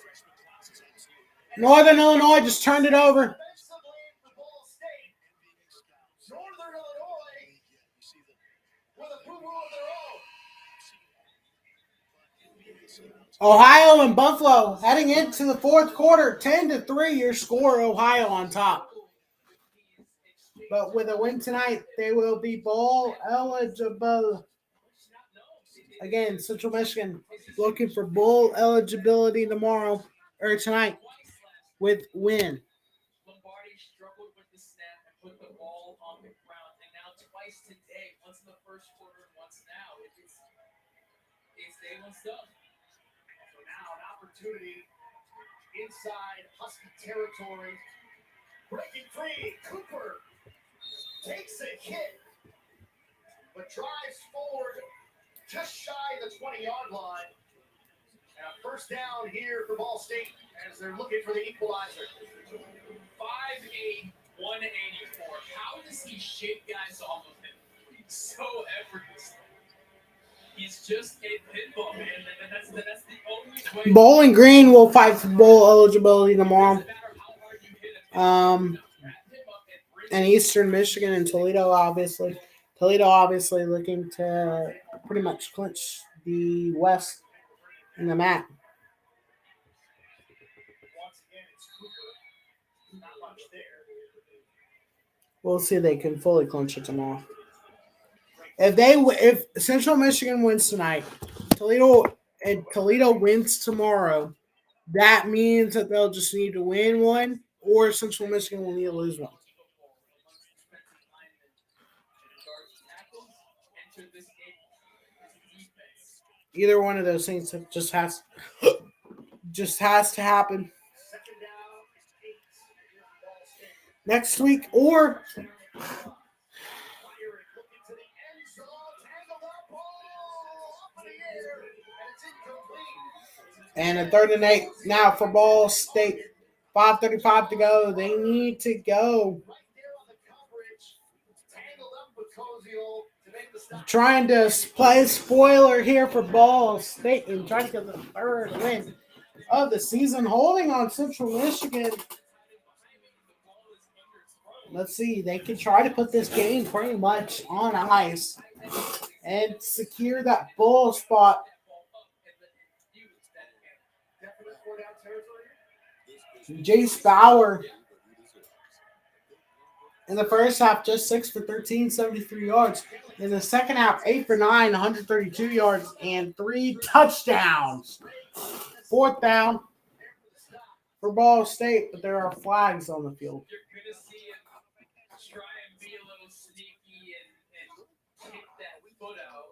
Northern Illinois just turned it over. Northern Illinois with a boo-boo of their own. Ohio and Buffalo heading into the 4th quarter. 10-3 your score, Ohio on top. But with a win tonight, they will be bowl eligible. Again, Central Michigan looking for bowl eligibility tomorrow or tonight with win. Lombardi struggled with the snap and put the ball on the ground, and now twice today, once in the first quarter and once now. It's day one stuff. So now an opportunity inside Husky territory. Breaking free, Cooper takes a hit, but drives forward just shy of the 20-yard line. And a first down here for Ball State as they're looking for the equalizer. 5'8", 184. How does he shake guys off of him so effortlessly? He's just a pit bull, man. That's the only way. Bowling Green will fight for bowl eligibility tomorrow. And Eastern Michigan and Toledo, obviously. Toledo, obviously, looking to pretty much clinch the West in the MAC. Once again, it's Cooper. Not much there. We'll see if they can fully clinch it tomorrow. If Central Michigan wins tonight, Toledo wins tomorrow, that means that they'll just need to win one, or Central Michigan will need to lose one. Either one of those things just has to happen next week, or and a 3rd and 8 now for Ball State. 5:35 to go. They need to go. Trying to play spoiler here for Ball State and trying to get the 3rd win of the season, holding on Central Michigan. Let's see. They can try to put this game pretty much on ice and secure that bowl spot. Jace Bauer in the first half, just 6 for 13, 73 yards. In the second half, 8 for 9, 132 yards, and 3 touchdowns. Fourth down for Ball State, but there are flags on the field. You're gonna see him try and be a little sneaky and kick that foot out.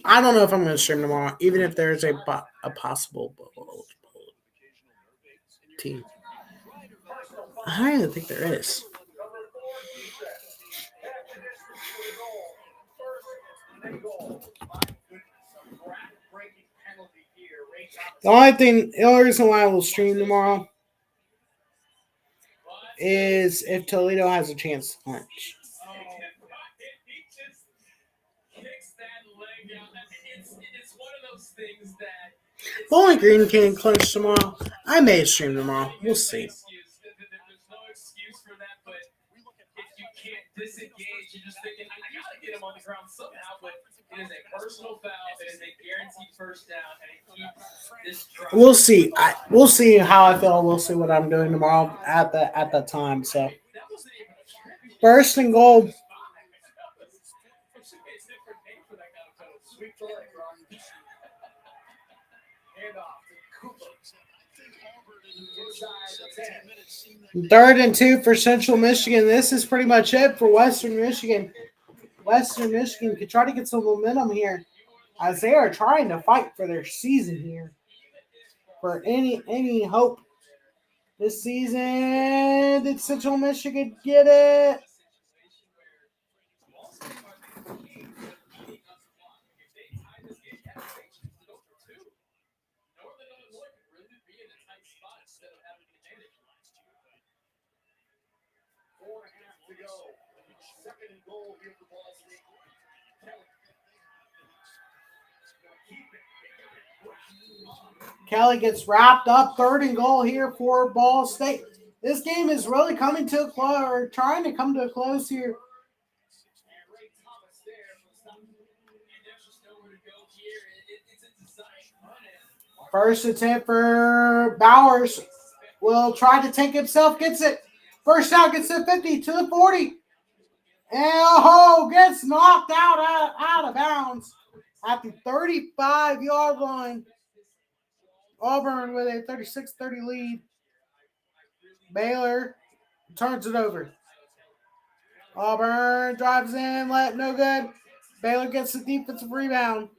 I don't know if I'm going to stream tomorrow, even if there's a possible team. I don't even think there is. The only reason why I will stream tomorrow is if Toledo has a chance to clinch. He just kicks that leg out. It's one of those things that. If only Green can clinch tomorrow, I may stream tomorrow. We'll see. There's no excuse for that, but if you can't disengage, you're just thinking, I gotta get him on the ground somehow, but it is a personal foul. It is a guaranteed first down, and it keeps this drive. We'll see. We'll see how I feel. We'll see what I'm doing tomorrow at that time. So, first and goal. Third and 2 for Central Michigan. This is pretty much it for Western Michigan. Western Michigan could try to get some momentum here as they are trying to fight for their season here. For any hope this season. Did Central Michigan get it? Second and goal here for Ball State. Kelly gets wrapped up. Third and goal here for Ball State. This game is really coming to a close, or trying to come to a close here. First attempt for Bowers. Will try to take himself. Gets it. First down, gets to 50 to the 40. And gets knocked out of bounds at the 35-yard line. Auburn with a 36-30 lead. Baylor turns it over. Auburn drives in, no good. Baylor gets the defensive rebound.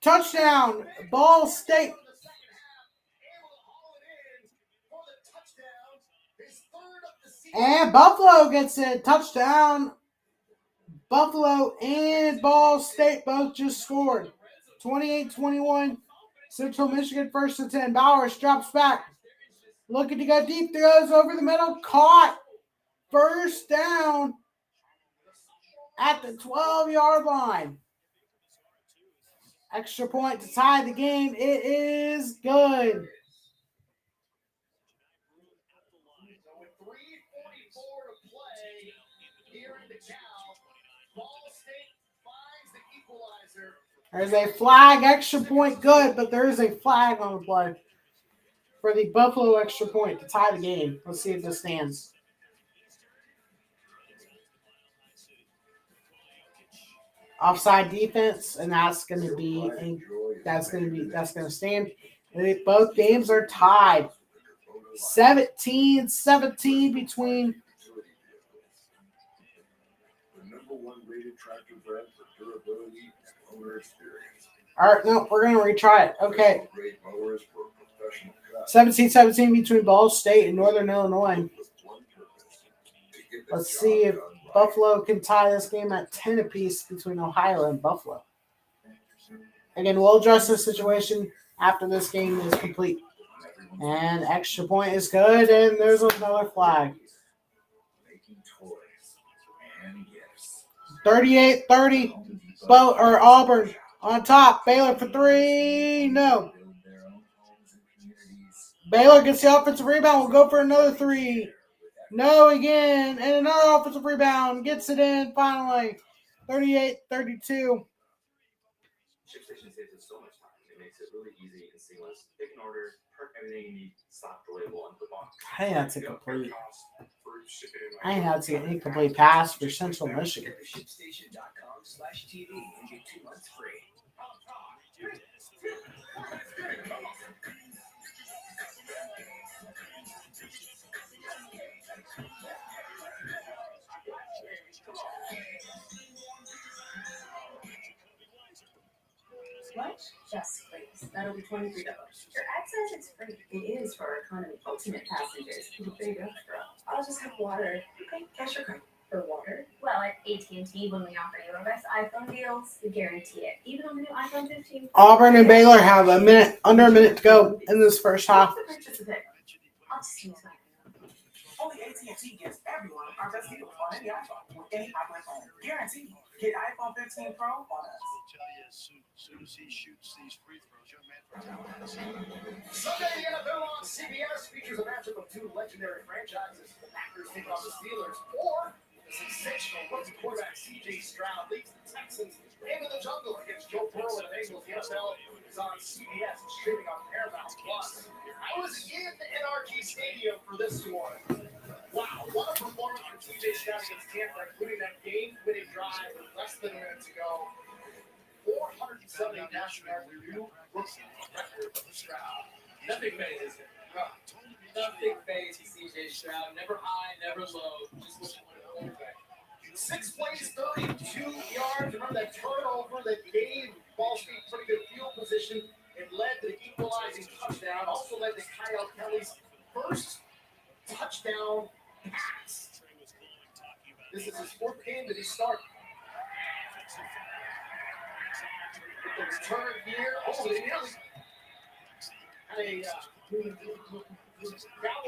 Touchdown, Ball State. And Buffalo gets a touchdown. Buffalo and Ball State both just scored. 28-21. Central Michigan first and 10. Bowers drops back. Looking to go deep. Throws over the middle. Caught. First down at the 12-yard line. Extra point to tie the game. It is good. There's a flag, extra point, good, but there is a flag on the play for the Buffalo extra point to tie the game. Let's see if this stands. Offside defense, and that's going to stand. And both games are tied. 17-17 between. The number one rated tractor brand for durability and owner experience. All right, no, we're going to retry it. Okay. 17-17 between Ball State and Northern Illinois. Let's see if Buffalo can tie this game at 10 apiece between Ohio and Buffalo. Again, we'll address this situation after this game is complete. And extra point is good, and there's another flag. 38-30, Auburn on top. Baylor for 3. No. Baylor gets the offensive rebound. We'll go for another 3. No again. And another offensive rebound. Gets it in finally. 38-32. seamless. Pick an order, print everything you need, slap the label onto the box. I think that's a complete. For shipping and I think that's an incomplete pass for Central Michigan. Go to ShipStation.com/TV and get 2 months free. What? Just please. That'll be $23. Your ad says it's free. It is for our economy ultimate passengers. There you go, girl. I'll just have water. Okay, cash your card. For water? Well, at AT&T, when we offer you our best iPhone deals, we guarantee it. Even on the new iPhone 15. Auburn and Baylor have under a minute to go in this first half. What's the purchase of it? I'll just use my Only AT&T gives everyone our best deals on any iPhone with any popular phone. Guaranteed. Get iPhone 15 Pro on us. We'll tell you as soon as he shoots these free throws, young man from Sunday, the NFL on CBS features a matchup of two legendary franchises. The Packers take on the Steelers, or the sensational rookie quarterback C.J. Stroud leads the Texans into the jungle against Joe Burrow and the Bengals. The NFL is on CBS and streaming on Paramount Plus. I was in NRG Stadium for this one. Wow, what a performance from C.J. Stroud against Tampa, including that game-winning drive with less than a minute to go. 470 national yards, a new rookie record for Stroud. Nothing phases him. Nothing phases CJ Stroud. Never high, never low. Just looking for the quarterback. 6 plays, 32 yards. Remember that turnover that gave Ball State pretty good field position and led to the equalizing touchdown. Also led to Kyle Kelly's first touchdown pass. This is his fourth game that he started. The return here. Oh, they nearly had a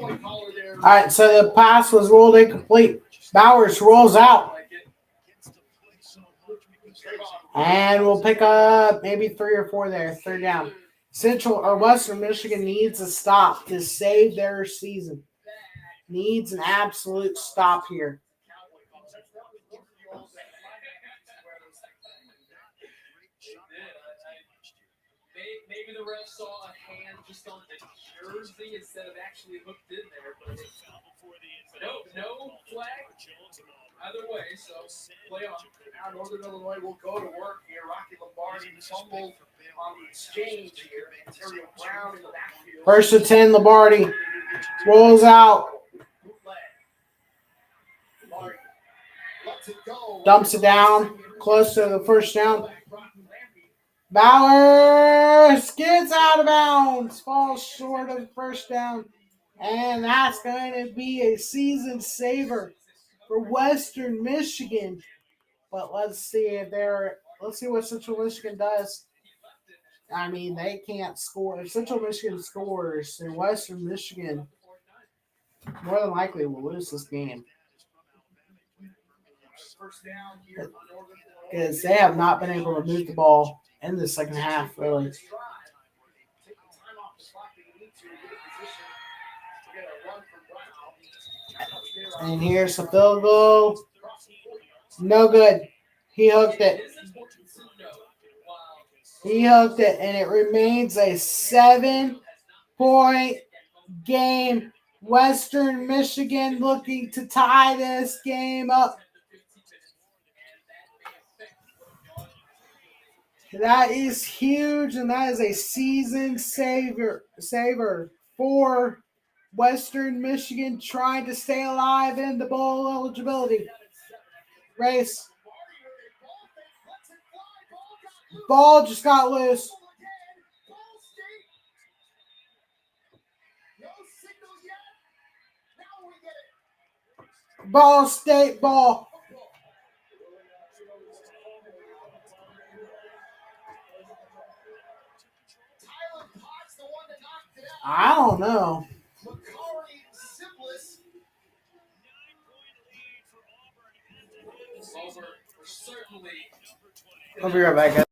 cowboy collar there. All right, so the pass was ruled incomplete. Bowers rolls out. And we'll pick up maybe 3 or 4 there. Third down. Central or Western Michigan needs a stop to save their season. Needs an absolute stop here. Maybe the ref saw a hand just on the jersey instead of actually hooked in there. But no flag. Either way, so play on. Now Northern Illinois will go to work here. Rocky Lombardi fumbled on the exchange here. Ontario Brown in the backfield. First and 10, Lombardi rolls out. Lombardi lets it go. Dumps it down. Close to the first down. Bowers gets out of bounds. Falls short of the first down. And that's going to be a season saver for Western Michigan. But let's see what Central Michigan does. I mean, they can't score. If Central Michigan scores, then Western Michigan more than likely will lose this game. Because they have not been able to move the ball in the second half, really. And here's the field goal. No good. He hooked it. And it remains a 7-point game. Western Michigan looking to tie this game up. That is huge, and that is a season saver for Western Michigan trying to stay alive in the bowl eligibility race. Ball just got loose. Ball State ball. I don't know. I'll be right back, guys.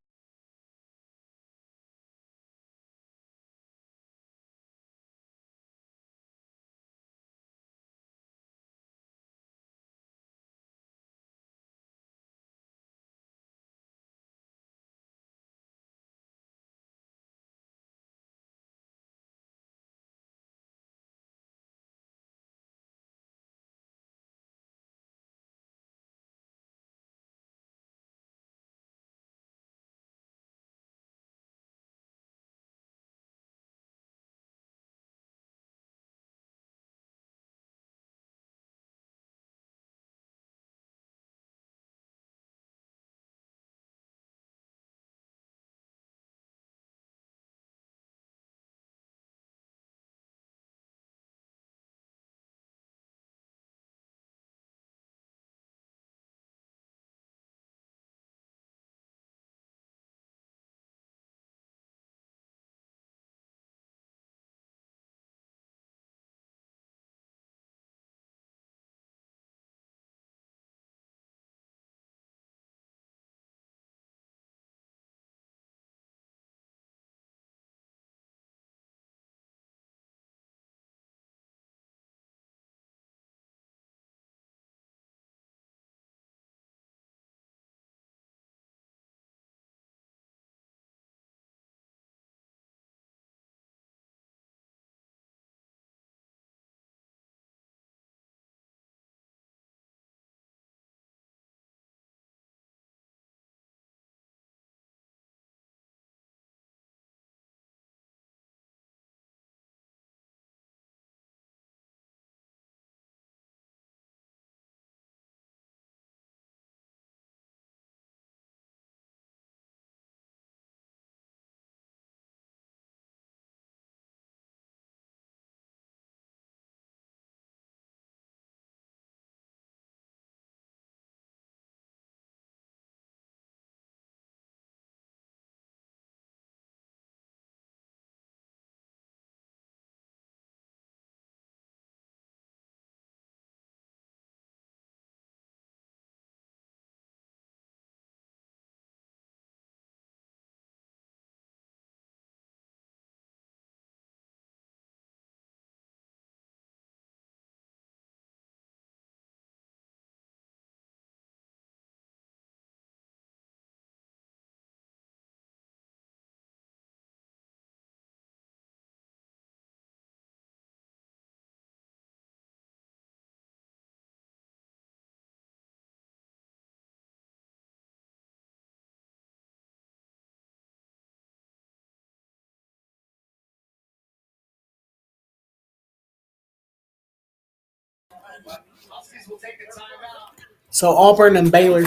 Huskies will take a timeout. So Auburn and Baylor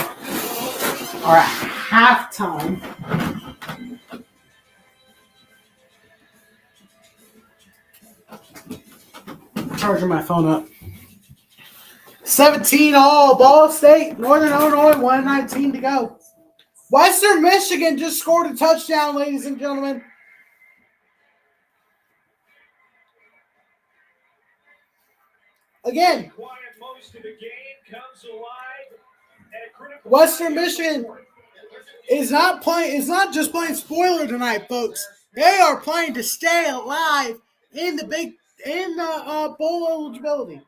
are at halftime. Charging my phone up. 17 all. Ball State, Northern Illinois, 1:19 to go. Western Michigan just scored a touchdown, ladies and gentlemen. Again, Western Michigan is not playing. It's not just playing spoiler tonight, folks. They are playing to stay alive in the bowl eligibility.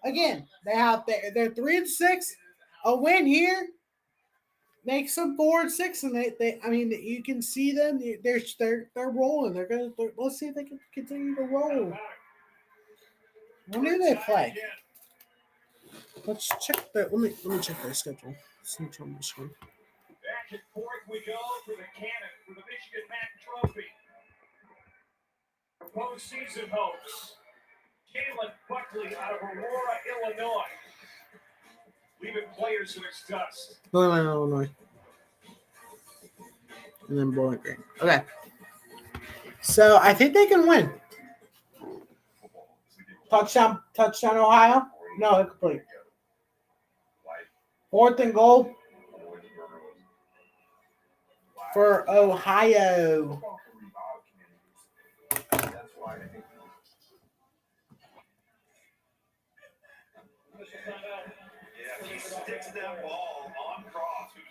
Again, they're 3-6. A win here makes them 4-6, and they I mean you can see them. They're rolling. Let's see if they can continue to roll. When do they play? Let's check that. Let me check their schedule. Central Michigan. Back and forth we go for the cannon for the Michigan MAC Trophy. Postseason hopes. Jalen Buckley out of Aurora, Illinois. Leaving players in its dust. Northern Illinois. And then Bowling Green. Okay. So I think they can win. Touchdown, Ohio? No, incomplete. 4th and goal for Ohio.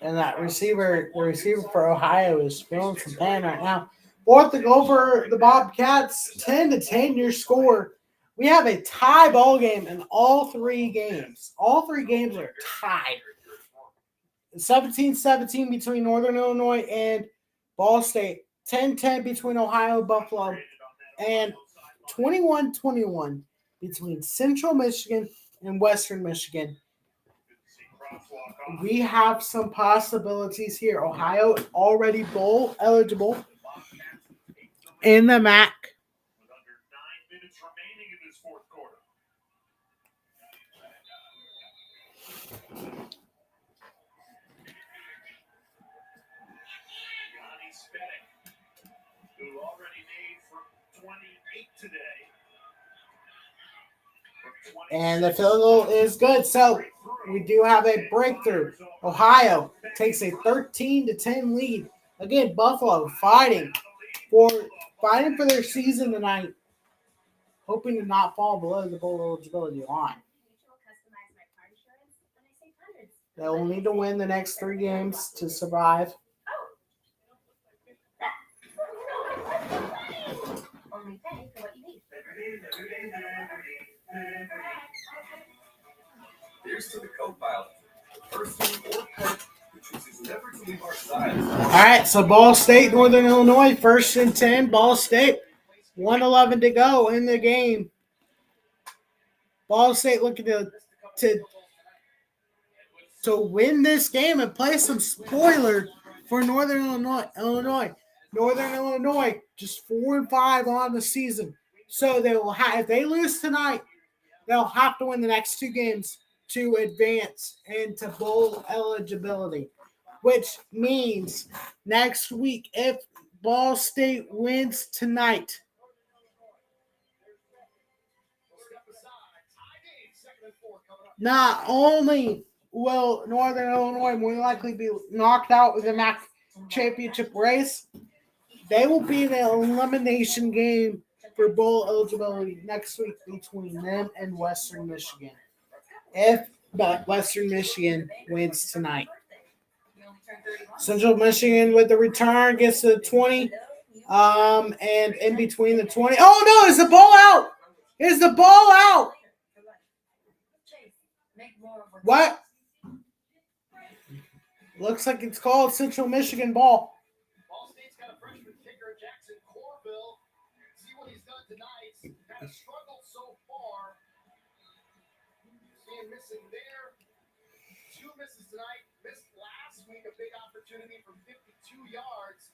And that receiver, the receiver for Ohio is feeling some pain right now. 4th and goal for the Bobcats. 10-10 your score. We have a tie ball game in all 3 games. All 3 games are tied. 17-17 between Northern Illinois and Ball State. 10-10 between Ohio and Buffalo. And 21-21 between Central Michigan and Western Michigan. We have some possibilities here. Ohio already bowl eligible in the MAC. With under 9 minutes remaining in this fourth quarter. Yanni Spettek, who already made from 28 today. And the field goal is good. So we do have a breakthrough. Ohio takes a 13-10 lead. Again, Buffalo fighting for their season tonight, hoping to not fall below the bowl eligibility line. They will need to win the next 3 games to survive. Only pay for what you need. Here's to the co-pilot. Person or coach who chooses never to leave our side. All right, so Ball State, Northern Illinois, 1st and 10. Ball State, 1:11 to go in the game. Ball State looking to win this game and play some spoiler for Northern Illinois. Northern Illinois just 4-5 on the season, so they will if they lose tonight, they'll have to win the next 2 games to advance into bowl eligibility, which means next week, if Ball State wins tonight, not only will Northern Illinois more likely be knocked out with the MAC championship race, they will be in an elimination game for bowl eligibility next week between them and Western Michigan. If Western Michigan wins tonight. Central Michigan with the return gets to the 20. And in between the 20. Oh no, is the ball out? Is the ball out? What? Looks like it's called Central Michigan ball. Ball State's got a freshman kicker, Jackson Corville. See what he's done tonight. Kind of struggled so far. See him missing there. 2 misses tonight. Missed last week a big opportunity from 52 yards.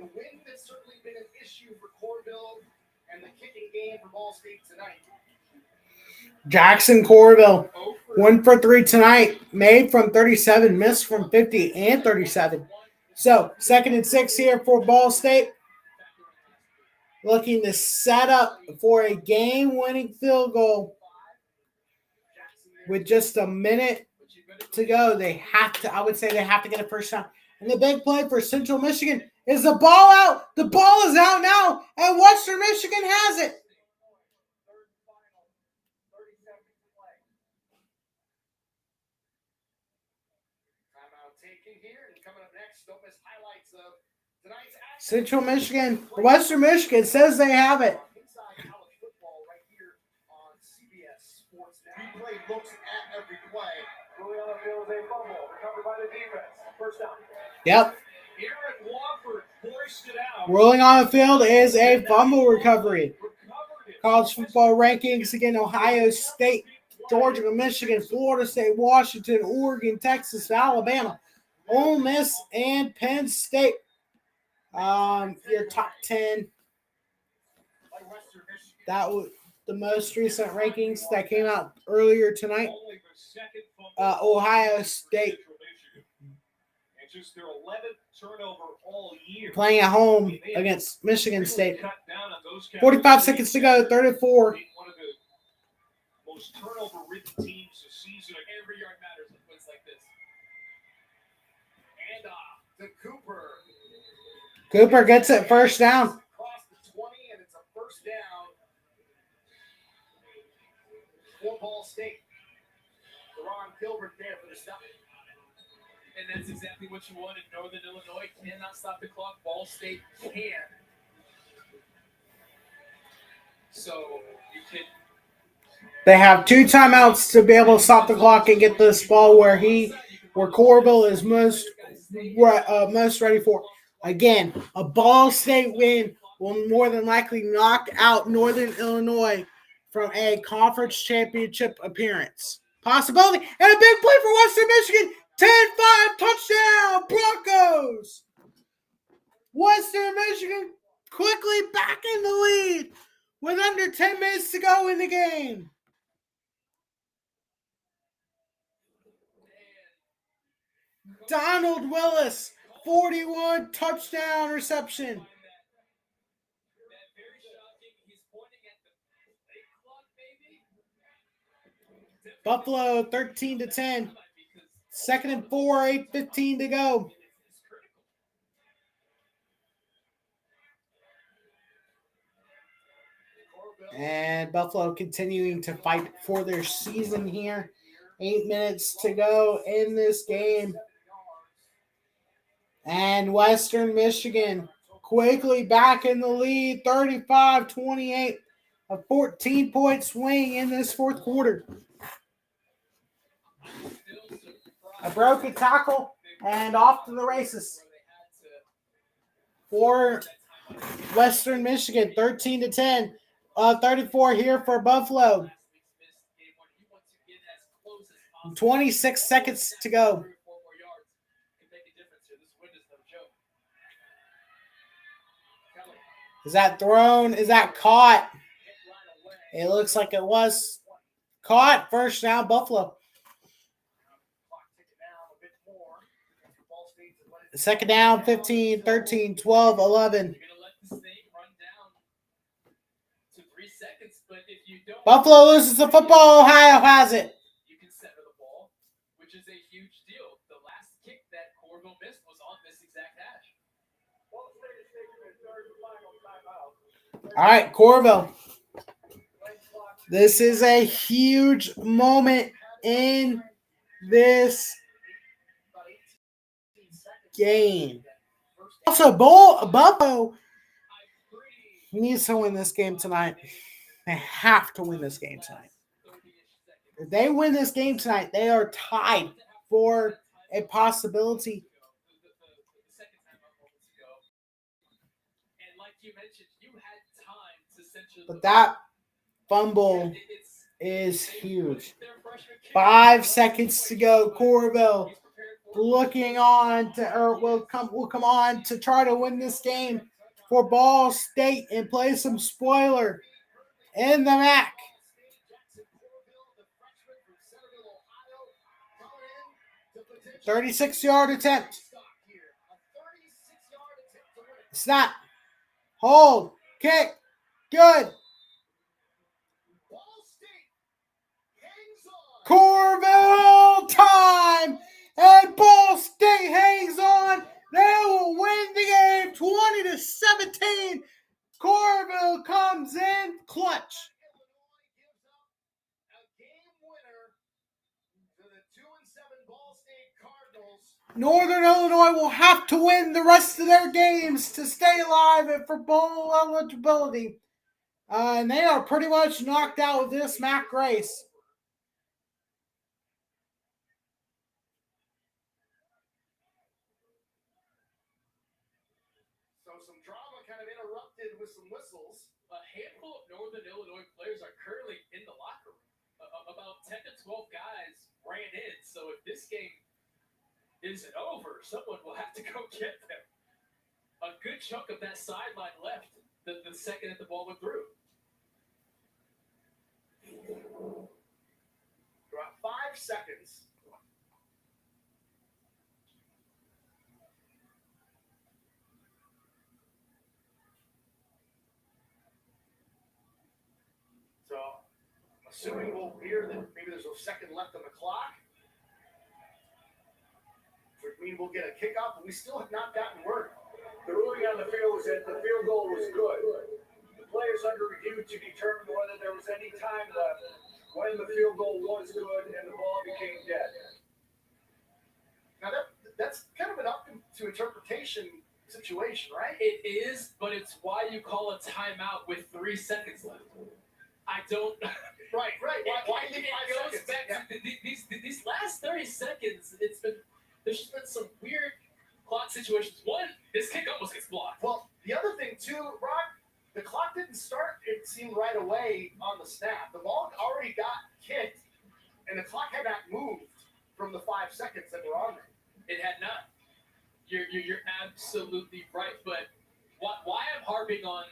The wind has certainly been an issue for Corville and the kicking game for Ball State tonight. Jackson Corville, 1 for 3 tonight. Made from 37, missed from 50 and 37. So, 2nd and 6 here for Ball State. Looking to set up for a game-winning field goal with just a minute to go. I would say they have to get a first down. And the big play for Central Michigan is the ball out. The ball is out now, and Western Michigan has it. Central Michigan, Western Michigan says they have it. Replay looks at every play. Early on the field is a fumble recovered by the defense. First down. Yep. Aaron Wofford forced it out. Rolling on the field is a fumble recovery. College football rankings again: Ohio State, Georgia, Michigan, Florida State, Washington, Oregon, Texas, Alabama, Ole Miss, and Penn State. Your top 10. That was the most recent rankings that came out earlier tonight. Ohio State playing at home against Michigan State. 45 seconds to go, 34. One of the most turnover-ridden teams this season. Every yard matters in wins like this. And To Cooper. Cooper gets it first down. Across the 20, and it's a first down for Ball State. Ron Gilbert there for the stop. And that's exactly what you want in Northern Illinois. Cannot stop the clock. Ball State can. So you can. They have 2 timeouts to be able to stop the clock and get this ball where Corville is most ready for. Again, a Ball State win will more than likely knock out Northern Illinois from a conference championship appearance. Possibility. And a big play for Western Michigan. 10-5 touchdown Broncos. Western Michigan quickly back in the lead with under 10 minutes to go in the game. Donald Willis, 41 touchdown reception. Buffalo 13-10. 2nd and 4, 8:15 to go. And Buffalo continuing to fight for their season here. 8 minutes to go in this game. And Western Michigan quickly back in the lead, 35-28. A 14-point swing in this fourth quarter. A broken tackle and off to the races. For Western Michigan, 13-10. 34 here for Buffalo. 26 seconds to go. Is that thrown? Is that caught? It looks like it was caught. First down, Buffalo. Second down, 15, 13, 12, 11. Buffalo loses the football. Ohio has it. You can center the ball, which is a huge deal. The last kick that Corville missed was on this exact hash. All right, Corville. This is a huge moment in this game. Also, Buffalo needs to win this game tonight. They have to win this game tonight. If they win this game tonight, they are tied for a possibility. But that fumble is huge. 5 seconds to go. Corville looking on will come on to try to win this game for Ball State and play some spoiler in the MAC. 36-yard attempt. Stock here. A 36-yard attempt to win it. Snap. Hold. Kick. Good. Ball State hangs on. Corville time. And Ball State hangs on. They will win the game 20-17. Corville comes in clutch. Illinois gives up a game winner to the 2-7 Ball State Cardinals. Northern Illinois will have to win the rest of their games to stay alive and for bowl eligibility. And they are pretty much knocked out of this MAC race. So some drama kind of interrupted with some whistles. A handful of Northern Illinois players are currently in the locker room. About 10 to 12 guys ran in. So if this game isn't over, someone will have to go get them. A good chunk of that sideline left the second that the ball went through. About 5 seconds. So, I'm assuming we'll hear that maybe there's a second left on the clock, which means we'll get a kickoff, but we still have not gotten word. The ruling on the field was that the field goal was good. The players under review to determine whether there was any time left when the field goal was good and the ball became dead. Now that's kind of an up to interpretation situation, right? It is, but it's why you call a timeout with 3 seconds left. I don't. Right. Why do you It think 5 goes seconds? back to these last 30 seconds. There's just been some weird clock situations. One, this kick almost gets blocked. Well, the other thing too, Rock, the clock didn't start, it seemed, right away on the snap. The ball already got kicked, and the clock had not moved from the 5 seconds that were on there. It had not. You're absolutely right. But why I'm harping on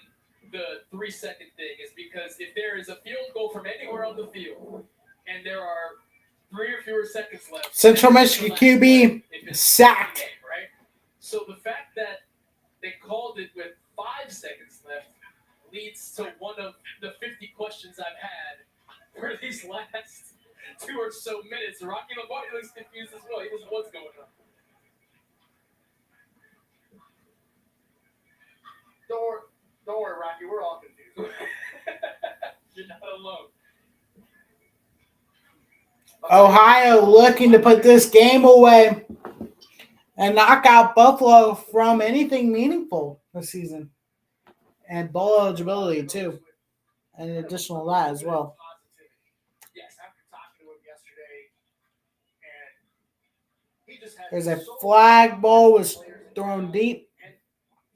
the 3 second thing is because if there is a field goal from anywhere on the field and there are 3 or fewer seconds left, Central Michigan QB sacked. Game, right? So the fact that they called it with 5 seconds left leads to one of the 50 questions I've had for these last 2 or so minutes. Rocky Lombardi looks confused as well. He doesn't know what's going on. Don't worry, Rocky. We're all confused. You're not alone. Ohio looking to put this game away and knock out Buffalo from anything meaningful this season. And bowl eligibility, too. And in addition to that as well. Yes, after talking to him yesterday, and he just had There's a so flag many ball was players in thrown the deep. and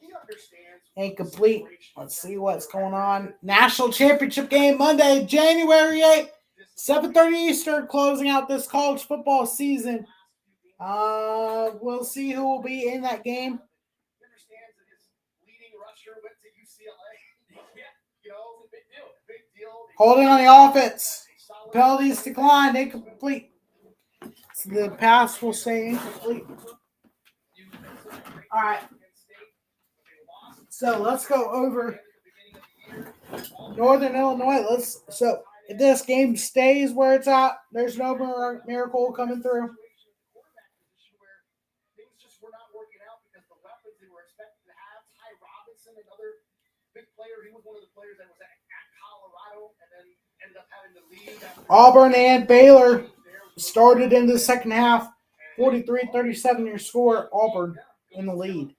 he understands Incomplete. Let's see what's going on. National Championship game Monday, January 8th, 7:30 Eastern, closing out this college football season. We'll see who will be in that game. He understands that his leading rusher went to UCLA. Yeah, You know, it's a big deal. big deal. Holding on the offense. Penalties declined. Incomplete. So the pass will stay incomplete. All right. So let's go over Northern Illinois. So if this game stays where it's at, there's no miracle coming through. Things just were not working out because the weapons they were expected to have. Ty Robinson, another big player. He was one of the players that was at Colorado and then ended up having to leave. Auburn and Baylor started in the second half. 43-37 your score. Auburn in the lead.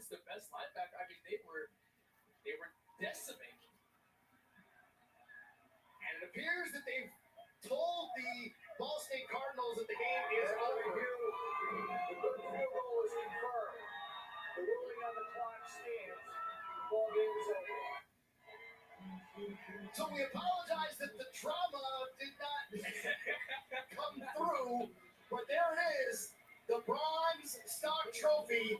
The best linebacker. I mean, they were decimated. And it appears that they've told the Ball State Cardinals that the game is over. The field goal is confirmed. The ruling on the clock stands. The ball game is over. So we apologize that the drama did not come through, but there it is, the bronze stock trophy.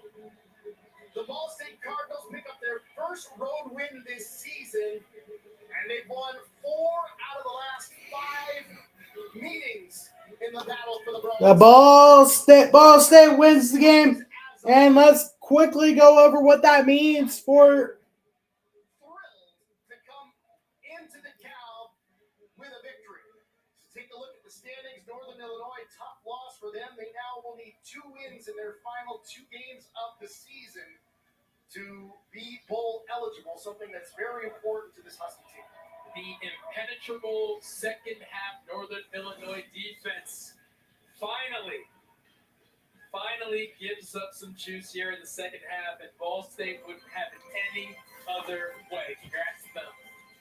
The Ball State Cardinals pick up their first road win this season, and they've won 4 out of the last 5 meetings in the battle for the bronze. The Ball State wins the game. And let's quickly go over what that means for Thrilled to come into the Cal with a victory. Take a look at the standings. Northern Illinois, tough loss for them. They now will need 2 wins in their final 2 games of the season to be bowl eligible, something that's very important to this Husky team. The impenetrable second half Northern Illinois defense finally gives up some juice here in the second half, and Ball State wouldn't have it any other way. Congrats to them.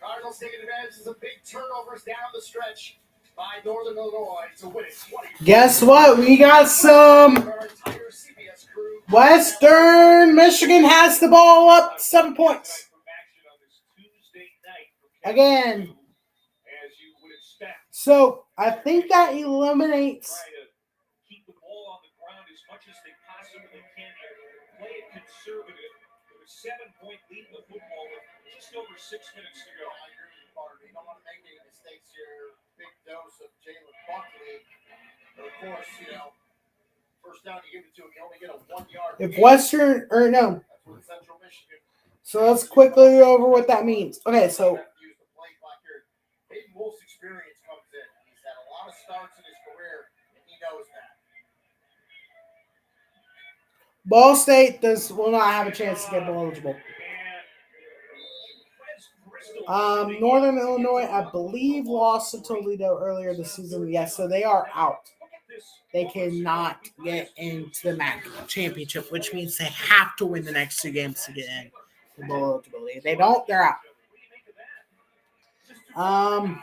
Cardinals taking advantage of some big turnovers down the stretch by Northern Illinois to win it 20. guess what? We got some Our entire CBS crew. Western Michigan has the ball up 7 points. Again. As you would expect. So I think that eliminates Try to keep the ball on the ground as much as they possibly can here. Play it conservative with a 7-point lead in the football with just over 6 minutes to go. I agree with you, Carter. You don't want to make any mistakes here. Big dose of Jalen Buckley. But of course, first down you give it to him, you only get a 1-yard. if Western or no. That's what Central Michigan. So let's quickly go over what that means. Okay, so Use the play clock here. Hayden Wolf's experience comes in. He's had a lot of starts in his career, and he knows that. Ball State will not have a chance to get bowl eligible. Northern Illinois, I believe, lost to Toledo earlier this season. Yes, so they are out. They cannot get into the MAC championship, which means they have to win the next 2 games to get in the bowl eligibility. If they don't, they're out. In the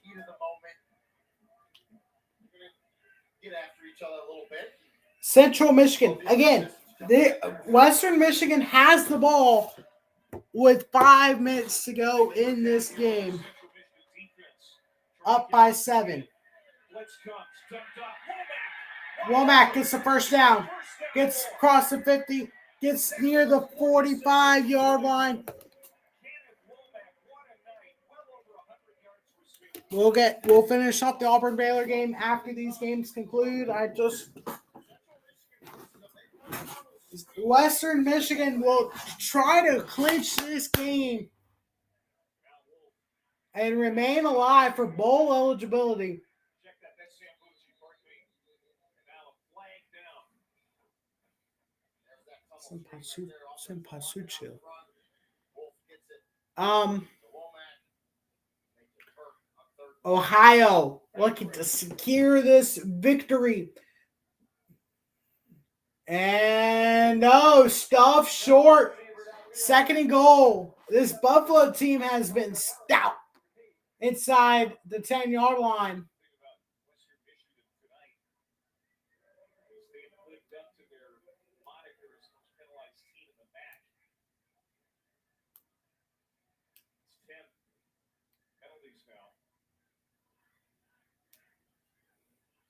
heat of the moment, we're going to get after each other a little bit. Central Michigan. Again, Western Michigan has the ball with 5 minutes to go in this game. Up by 7. Womack gets the first down. Gets across the 50. Gets near the 45-yard line. We'll finish up the Auburn-Baylor game after these games conclude. Western Michigan will try to clinch this game and remain alive for bowl eligibility. Simpasucho. Ohio looking to secure this victory. And stuff short. 2nd and goal. This Buffalo team has been stout inside the 10-yard line.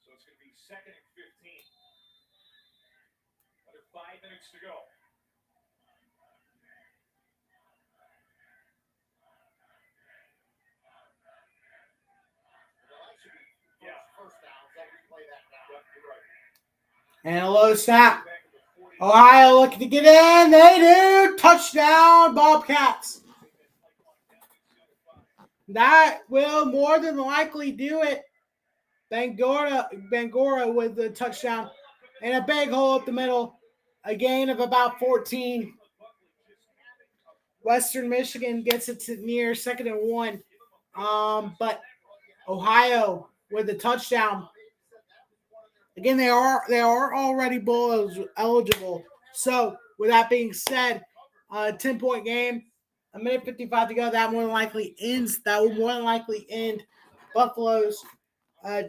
So it's going to be 2nd and 15. Under 5 minutes to go. First down. That replay that down. You're right. And a low snap. Ohio looking to get in. They do. Touchdown, Bobcats. That will more than likely do it. Bangora with the touchdown. And a big hole up the middle. A gain of about 14. Western Michigan gets it to near 2nd and 1. But Ohio with the touchdown. Again, they are already bowl eligible. So, with that being said, 10-point game, 1:55 to go. That more than likely ends. That will more than likely end Buffalo's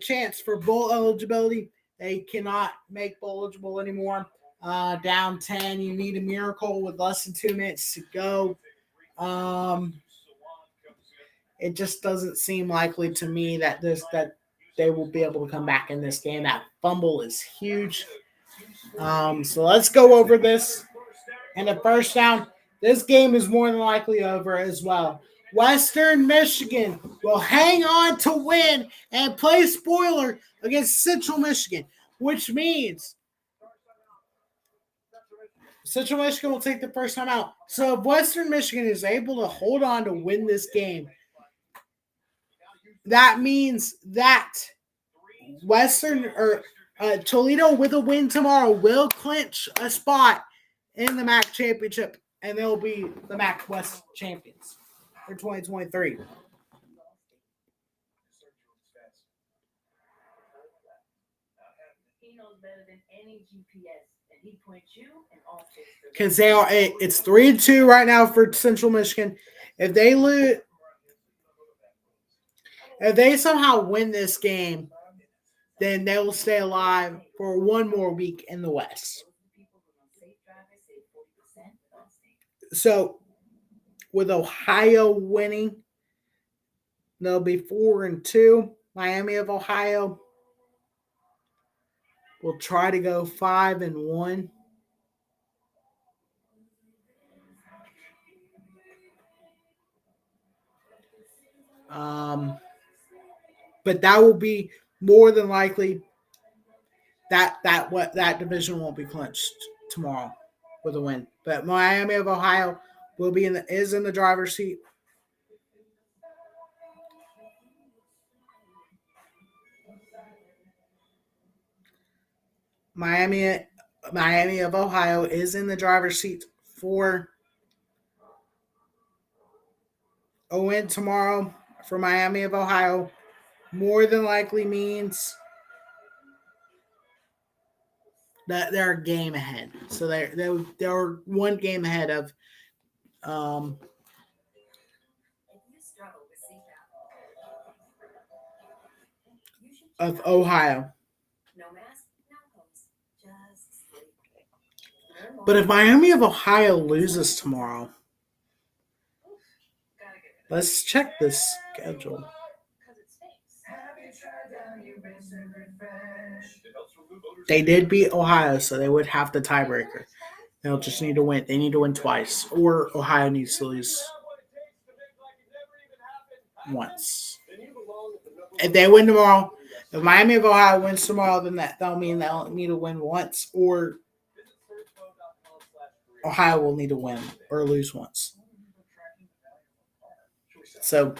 chance for bowl eligibility. They cannot make bowl eligible anymore. Down 10, you need a miracle with less than 2 minutes to go. It just doesn't seem likely to me that they will be able to come back in this game. That fumble is huge. So let's go over this. And the first down, this game is more than likely over as well. Western Michigan will hang on to win and play spoiler against Central Michigan, which means Central Michigan will take the first time out. So if Western Michigan is able to hold on to win this game, that means that Toledo with a win tomorrow will clinch a spot in the MAC championship, and they'll be the MAC West champions for 2023. He knows better than any GPS, and he points you in all states. Because it's 3-2 right now for Central Michigan. If they lose, if they somehow win this game, then they will stay alive for one more week in the West. So, with Ohio winning, they'll be 4-2. Miami of Ohio will try to go 5-1. But that will be more than likely that division won't be clinched tomorrow with a win. But Miami of Ohio will be is in the driver's seat. Miami of Ohio is in the driver's seat for a win tomorrow for Miami of Ohio. More than likely means that they're a game ahead. So they're one game ahead of Ohio. But if Miami of Ohio loses tomorrow, let's check this schedule. They did beat Ohio, so they would have the tiebreaker. They'll just need to win. They need to win twice, or Ohio needs to lose once. If they win tomorrow, if Miami of Ohio wins tomorrow, then that'll mean they'll need to win once, or Ohio will need to win or lose once. So,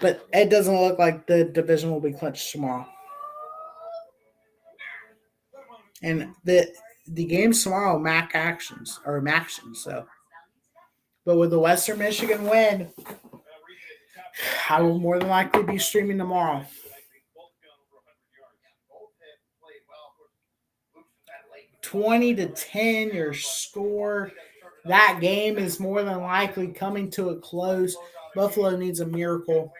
but it doesn't look like the division will be clinched tomorrow. And the games tomorrow, MACTION. So, but with the Western Michigan win, I will more than likely be streaming tomorrow. 20-10, your score. That game is more than likely coming to a close. Buffalo needs a miracle.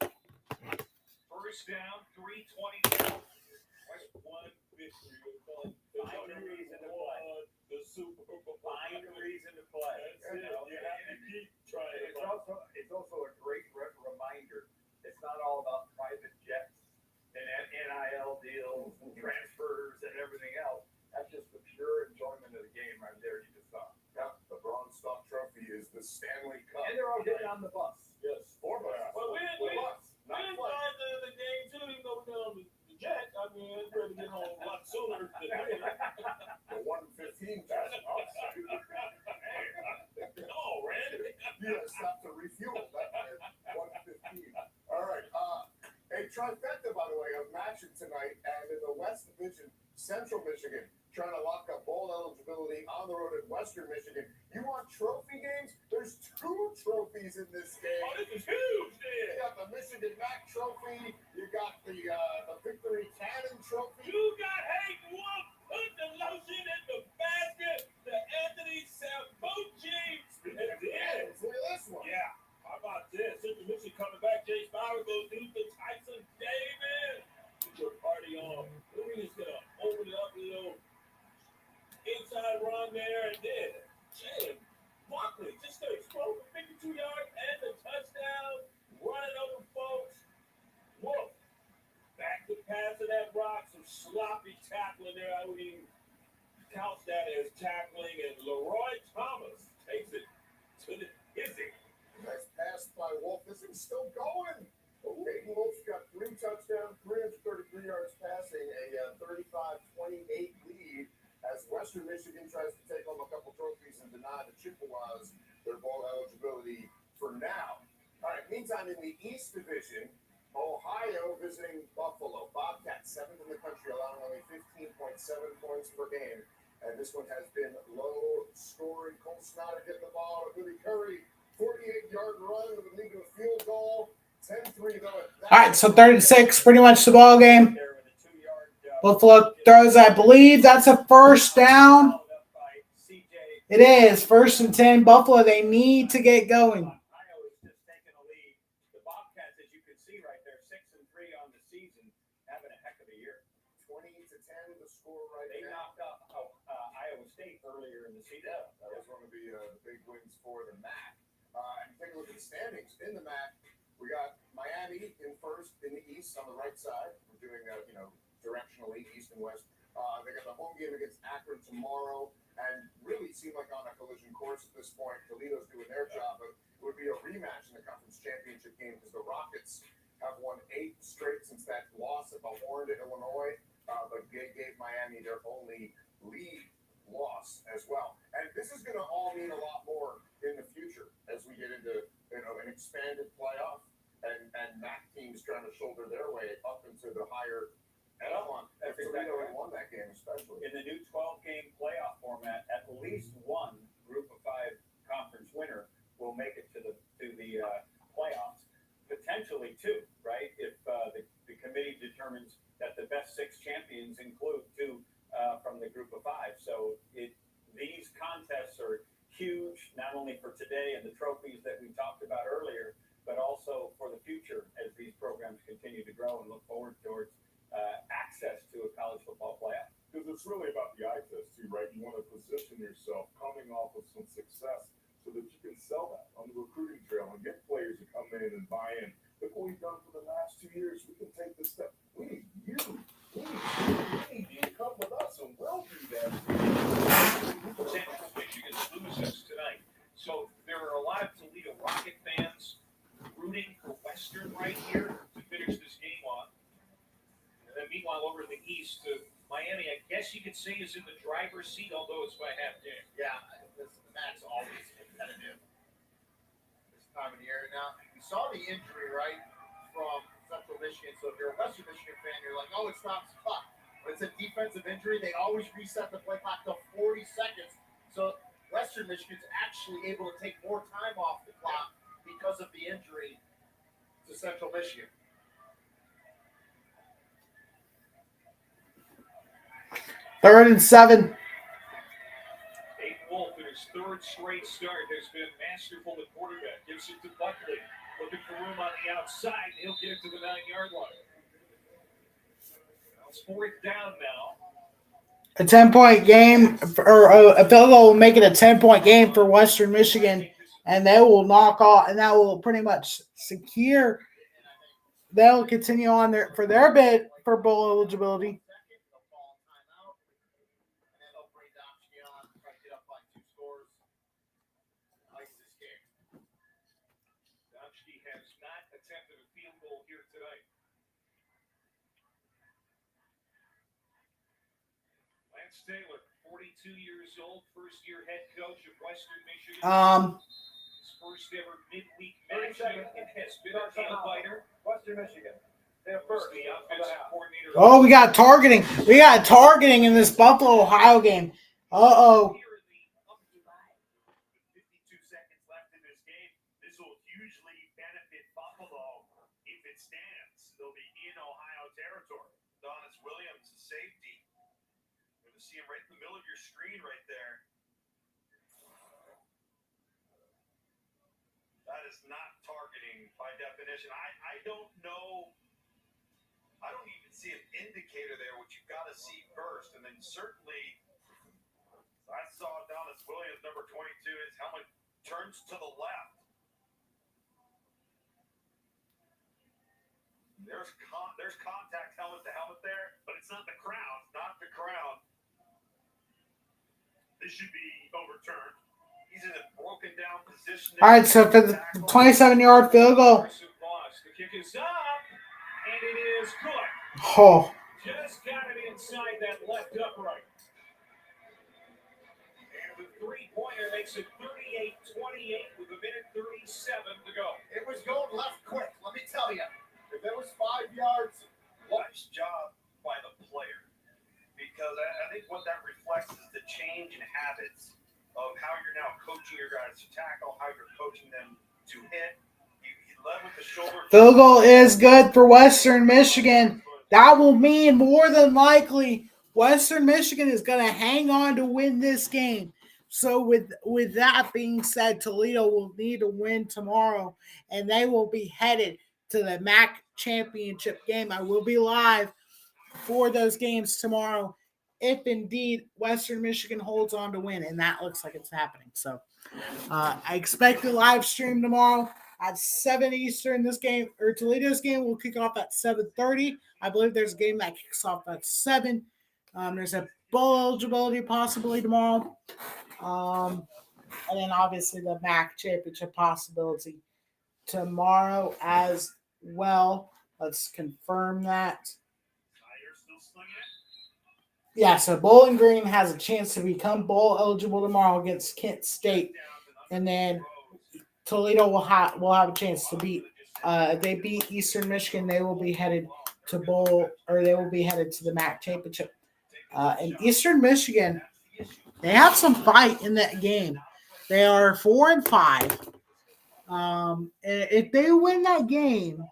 First down, 3:20. Find a reason to play. You have to keep trying. It's also a great reminder. It's not all about private jets and NIL deals and transfers and everything else. That's just the pure enjoyment of the game right there. You just saw. Yep, the Bronze Stump Trophy is the Stanley Cup. And they're all getting on the bus. Yes, 4 bucks. Well, we enjoyed the game too, even though we're on the jet. I mean, it's ready to get home a lot sooner than me. The 1:15 pass. Oh, Randy. You gotta stop to refuel. That 1:15. All right. A trifecta, by the way, of matching tonight, and in the West Division, Central Michigan trying to lock up bowl eligibility on the road at Western Michigan. You want trophy games? There's 2 trophies in this game. Oh, this is huge, man. You got the Michigan MAC trophy. You got the Victory Cannon trophy. You got Hayden Wolf. Put the lotion in the basket. The Anthony Sambucci. Look at this one. Yeah. How about this? Central Michigan coming back. Jay Spire goes to the Tyson Davis. Get your party on. We're just going to open it up a little inside run there, and then Jalen Barkley just to explode for 52 yards and the touchdown, running over folks. Whoa. on in the East Division, Ohio visiting Buffalo. Bobcats, 7th in the country, allowing only 15.7 points per game. And this one has been low scoring. Cole Snyder getting the ball. Willie Curry, 48-yard run with a lead to a field goal. 10-3 though. All right, so 36, pretty much the ball game. Buffalo throws, I believe that's a first down. It is 1st and 10. Buffalo, they need to get going. Iowa's just taking a lead. The Bobcats, as you can see right there, 6-3 on the season, having a heck of a year. 20-10 the score right They now. knocked out Iowa State earlier in the season. Yeah, that was one of the big wins for the MAC. And take a look at the standings in the MAC. We got Miami in first in the East on the right side. We're doing, directionally East and West. They got the home game against Akron tomorrow, and really seem like on a collision course at this point. Toledo's doing their job, but it would be a rematch in the conference championship game because the Rockets have won 8 straight since that loss at the Horn to Illinois, but they gave Miami their only league loss as well. And this is going to all mean a lot more in the future as we get into an expanded playoff and MAC teams trying to shoulder their way up into the higher echelon. That's Toledo exactly had won that game especially. In the new 12-game playoff format, at least one Group of 5 conference winner will make it to the playoffs. Potentially 2, right? If the committee determines that the best 6 champions include 2 from the Group of 5. So these contests are huge, not only for today and the trophies that we talked about earlier, but also for the future as these programs continue to grow and look forward towards access to a college football playoff. Because it's really about the eye test too, right? You want to position yourself coming off of some success so that you can sell that on the recruiting trail and get players to come in and buy in. Look what we've done for the last 2 years. We can take this step. We need you. We need you to come with us, and we'll do that. Michigan loses tonight. So there are a lot of Toledo Rocket fans rooting for Western right here to finish this game off. And then meanwhile, over in the East, Miami, I guess you could say, is in the driver's seat, although it's by half game. Yeah, the MAC's always competitive this time of the year. Now, you saw the injury, right, from Central Michigan. So if you're a Western Michigan fan, you're like, oh, it's not stuck. But it's a defensive injury. They always reset the play clock to 40 seconds. So Western Michigan's actually able to take more time off the clock because of the injury to Central Michigan. Third and 7. Aiden Wolf, in his 3rd straight start, has been masterful at quarterback. Gives it to Buckley. Looking for room on the outside. He'll get it to the 9-yard line. It's 4th down now. A 10-point game, or a field goal will make it a 10-point game for Western Michigan, and they will knock off, and that will pretty much secure. They'll continue on for their bid for bowl eligibility. Has not attempted a field goal here tonight. Lance Taylor, 42 years old, first-year head coach of Western Michigan. His first ever midweek matchup. It has been a nail-biter. Western Michigan. They're first. The offensive coordinator. Oh, we got targeting. We got targeting in this Buffalo, Ohio game. Uh-oh. 52 seconds left in this game. This will hugely benefit Buffalo if it stands. They'll be in Ohio territory. Donis Williams, the safety. You're going to see him right in the middle of your screen right there. That is not targeting by definition. I don't know. I don't even see an indicator there, which you've got to see first. And then certainly, I saw Donis Williams, number 22, his helmet turns to the left. There's contact helmet to helmet there, but it's not the crown. Not the crown. This should be overturned. He's in a broken down position. All right, so for the 27-yard field goal. The kick is up, and it is good. Oh. Just got it inside that left upright. And the three-pointer makes it 38-28 with 1:37 to go. It was going left quick. yards to tackle, how you're coaching them to hit. He led with the shoulder. Field goal is good for Western Michigan. That will mean more than likely Western Michigan is going to hang on to win this game. So with that being said, Toledo will need to win tomorrow, and they will be headed to the MAC championship game. I will be live for those games tomorrow if indeed Western Michigan holds on to win, and that looks like it's happening. So I expect the live stream tomorrow at 7 Eastern. This game, or Toledo's game, will kick off at 7:30. I believe there's a game that kicks off at 7. There's a bowl eligibility possibly tomorrow. And then obviously the MAC championship possibility tomorrow as well. Let's confirm that. Yeah, so Bowling Green has a chance to become bowl eligible tomorrow against Kent State. And then Toledo will have a chance to beat. If they beat Eastern Michigan, they will be headed to bowl, or they will be headed to the MAC championship. And Eastern Michigan, they have some fight in that game. They are 4-5. If they win that game,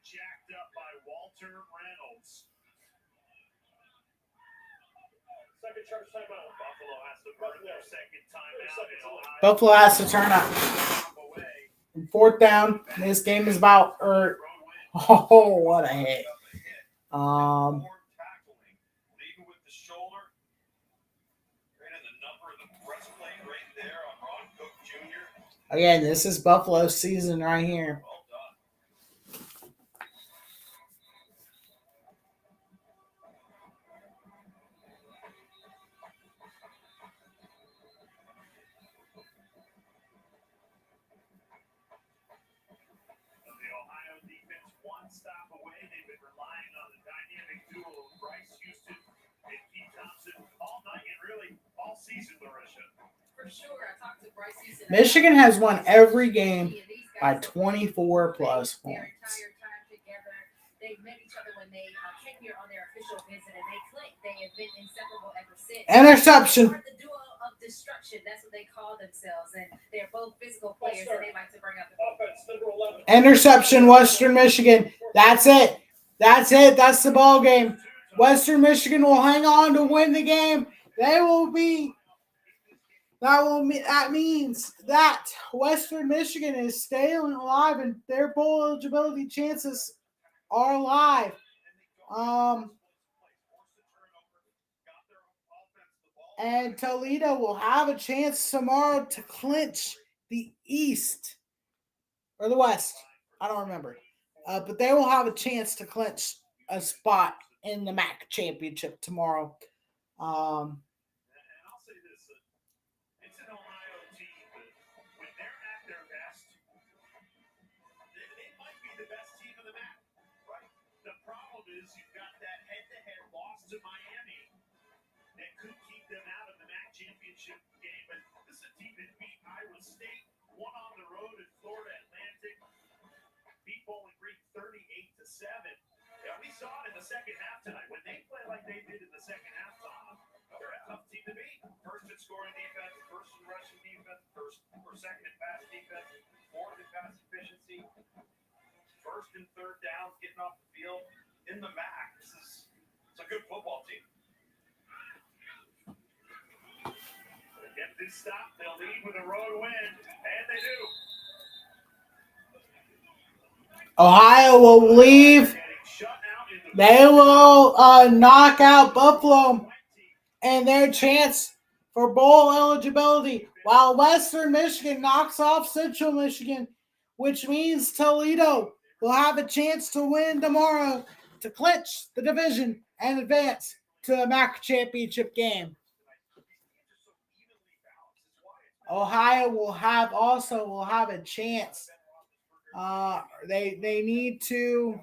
Jacked up by Walter Reynolds. Second charge timeout. Buffalo has to burn their second timeout. Buffalo has to turn up. And 4th down. This game is about. Oh, what a hit! Again, this is Buffalo season right here. Michigan has won every game by 24 plus points. They've met each other when they came here on their official visit, and they click. They have been inseparable ever since. Interception. The duo of destruction. That's what they call themselves, and they're both physical players, and they like to bring up the offense. Number 11. Interception, Western Michigan. That's it. That's the ball game. Western Michigan will hang on to win the game. That means that Western Michigan is staying alive, and their bowl eligibility chances are alive. And Toledo will have a chance tomorrow to clinch the East or the West. I don't remember. But they will have a chance to clinch a spot in the MAC championship tomorrow. To Miami that could keep them out of the MAC championship game, but this is a team that beat Iowa State, won on the road at Florida Atlantic, beat Bowling Green 38-7. Yeah, we saw it in the second half tonight. When they play like they did in the second half, Tom, they're a tough team to beat. First in scoring defense, first in rushing defense, first or second in pass defense, fourth in pass efficiency, first and third downs, getting off the field in the MAC. It's a good football team. Get this stop, they'll lead with a road win, and they do. Ohio will leave. They will knock out Buffalo and their chance for bowl eligibility, while Western Michigan knocks off Central Michigan, which means Toledo will have a chance to win tomorrow to clinch the division and advance to a MAC championship game. Ohio will have a chance. They need to.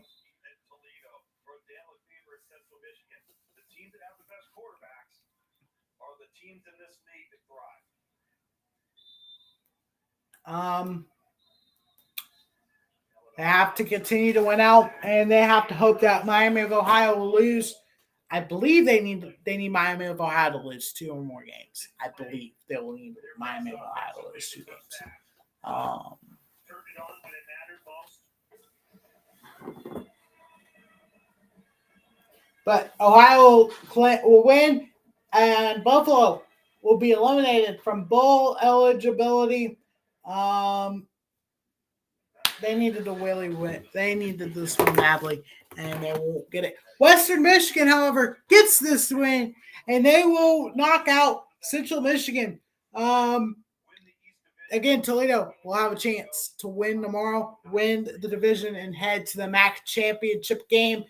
The teams that have the best quarterbacks are the teams in this state that thrive. They have to continue to win out, and they have to hope that Miami of Ohio will lose. I believe they need Miami of Ohio to lose 2 or more games. I believe they will need Miami of Ohio to lose 2 games. But Ohio will win, and Buffalo will be eliminated from bowl eligibility. They needed to really win. They needed this win badly, and they won't get it. Western Michigan, however, gets this win, and they will knock out Central Michigan. Again, Toledo will have a chance to win tomorrow, win the division, and head to the MAC championship game.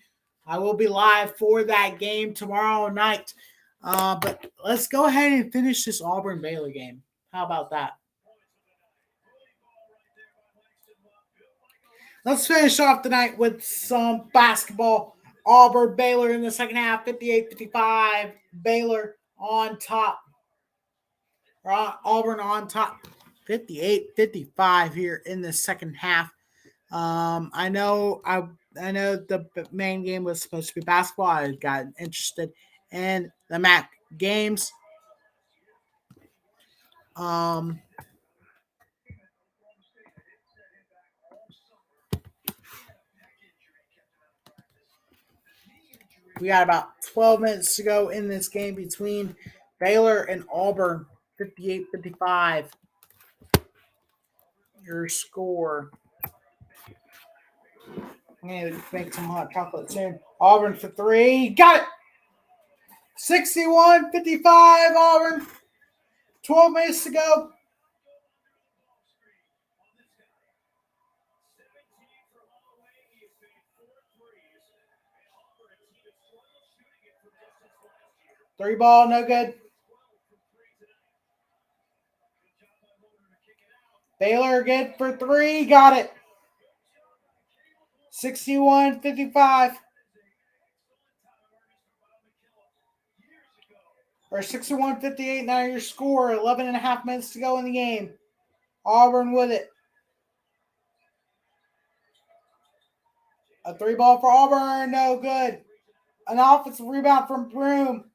I will be live for that game tomorrow night. But let's go ahead and finish this Auburn-Baylor game. How about that? Let's finish off the night with some basketball. Auburn-Baylor in the second half, 58-55. Baylor on top. Auburn on top, 58-55 here in the second half. I know the main game was supposed to be basketball. I got interested in the MAC games. We got about 12 minutes to go in this game between Baylor and Auburn, 58-55. Your score. I'm going to make some hot chocolate soon. Auburn for 3. Got it! 61-55, Auburn. 12 minutes to go. Three ball, no good. Baylor again for 3. Got it. 61-55. Or 61-58. Now your score. 11 and a half minutes to go in the game. Auburn with it. A 3 ball for Auburn. No good. An offensive rebound from Broome.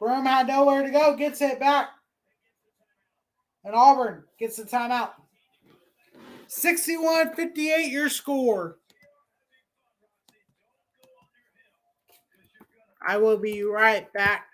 Broome had nowhere to go. Gets it back. And Auburn gets the timeout. 61-58 your score. I will be right back.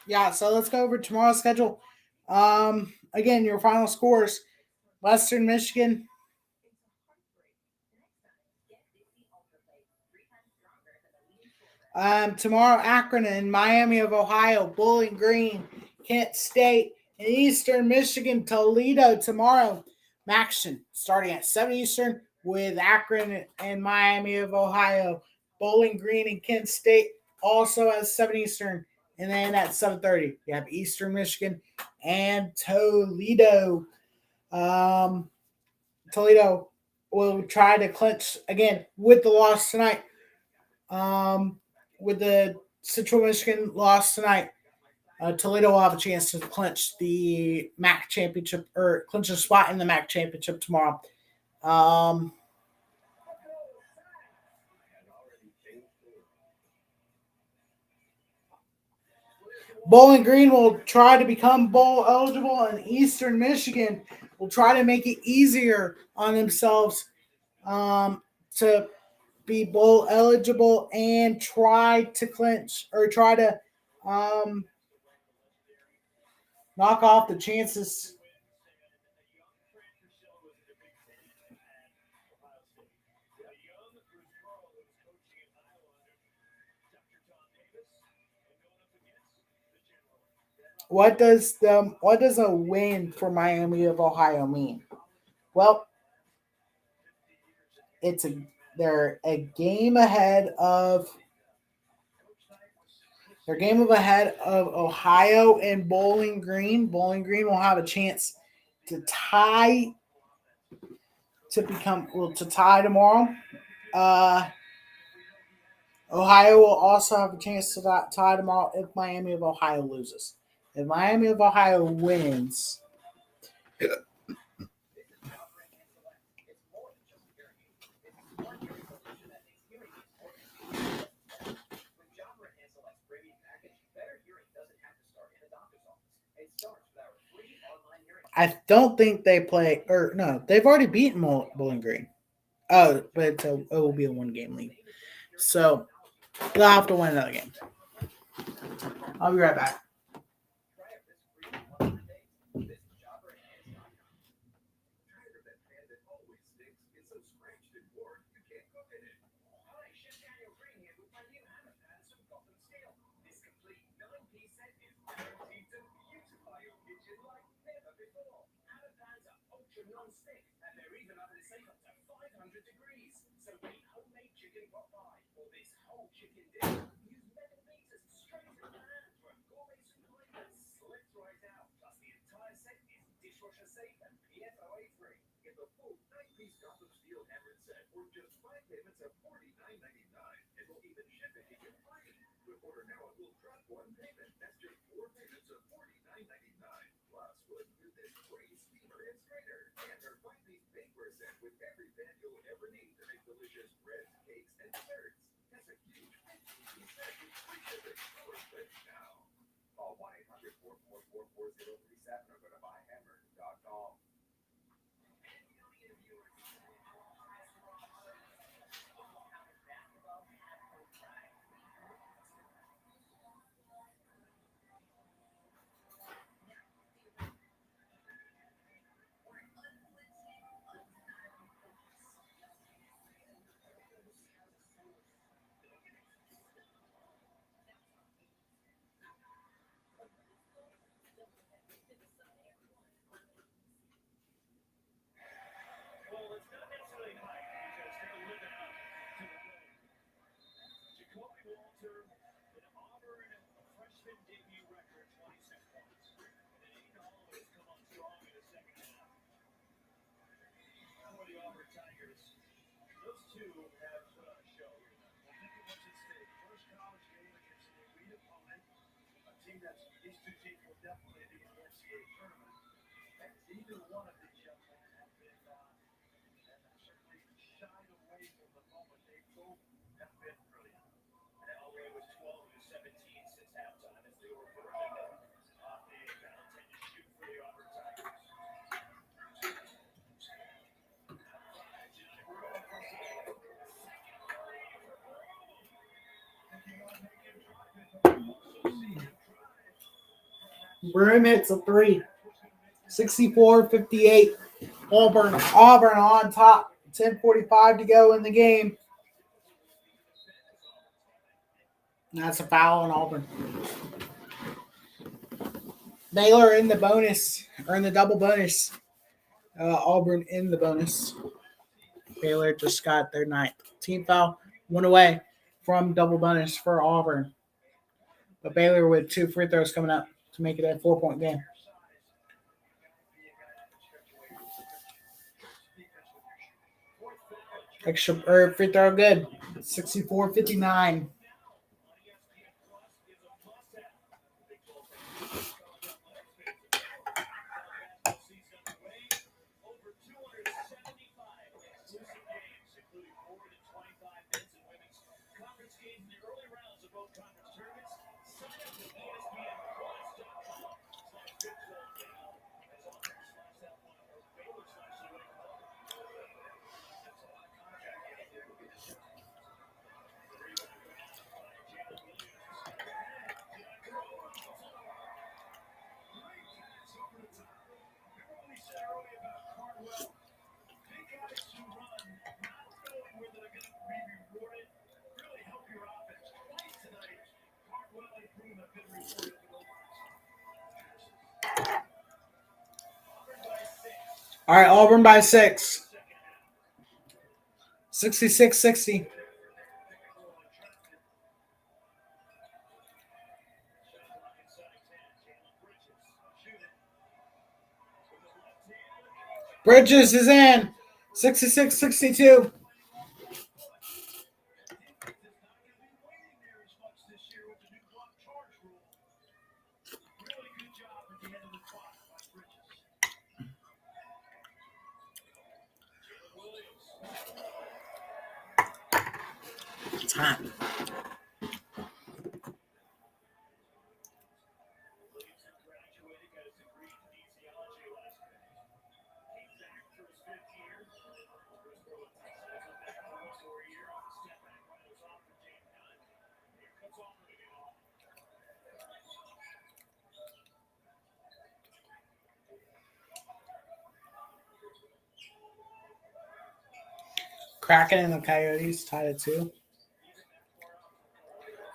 Yeah, so let's go over tomorrow's schedule. Again, your final scores. Western Michigan. Tomorrow, Akron and Miami of Ohio, Bowling Green, Kent State, and Eastern Michigan, Toledo tomorrow. MACTION starting at 7 Eastern with Akron and Miami of Ohio. Bowling Green and Kent State also at 7 Eastern. And then at 7:30, you have Eastern Michigan and Toledo. Toledo will try to clinch again with the loss tonight. With the Central Michigan loss tonight, Toledo will have a chance to clinch the MAC championship or clinch a spot in the MAC championship tomorrow. Bowling Green will try to become bowl eligible, and Eastern Michigan will try to make it easier on themselves to be bowl eligible and try to clinch or try to knock off the chances. What does a win for Miami of Ohio mean? Well, they're a game ahead of Ohio and Bowling Green. Bowling Green will have a chance to tie tomorrow. Ohio will also have a chance to tie tomorrow if Miami of Ohio loses. If Miami of Ohio wins, I don't think they play, or no, they've already beaten Bowling Green. Oh, but it will be a one-game lead. So they'll have to win another game. I'll be right back. Broom hits a three. 64-58. Auburn on top. 10:45 to go in the game. That's a foul on Auburn. Baylor in the bonus, or in the double bonus. Auburn in the bonus. Baylor just got their ninth team foul. One away from double bonus for Auburn. But Baylor with 2 free throws coming up to make it a 4-point game. Extra free throw good. 64-59. the early rounds of both conference tournaments, sign up to ESPN+.com/BigZone now as Auburn slides out one or Baylor slides away from Auburn. That's a lot of contact getting there. Look at this guy. The rebound grabbed by Jalen Williams. Great pass over the top. Remember what we said earlier about Cardwell? Big guys who run, not knowing whether they're going to be rewarded, really help your offense. Twice tonight, Cardwell and Broom have been rewarded for those passes. Auburn by 6. All right, Auburn by 6. Second half. 66-60. Bridges is in. 66-62. It's hot. Kraken and the Coyotes tied at 2.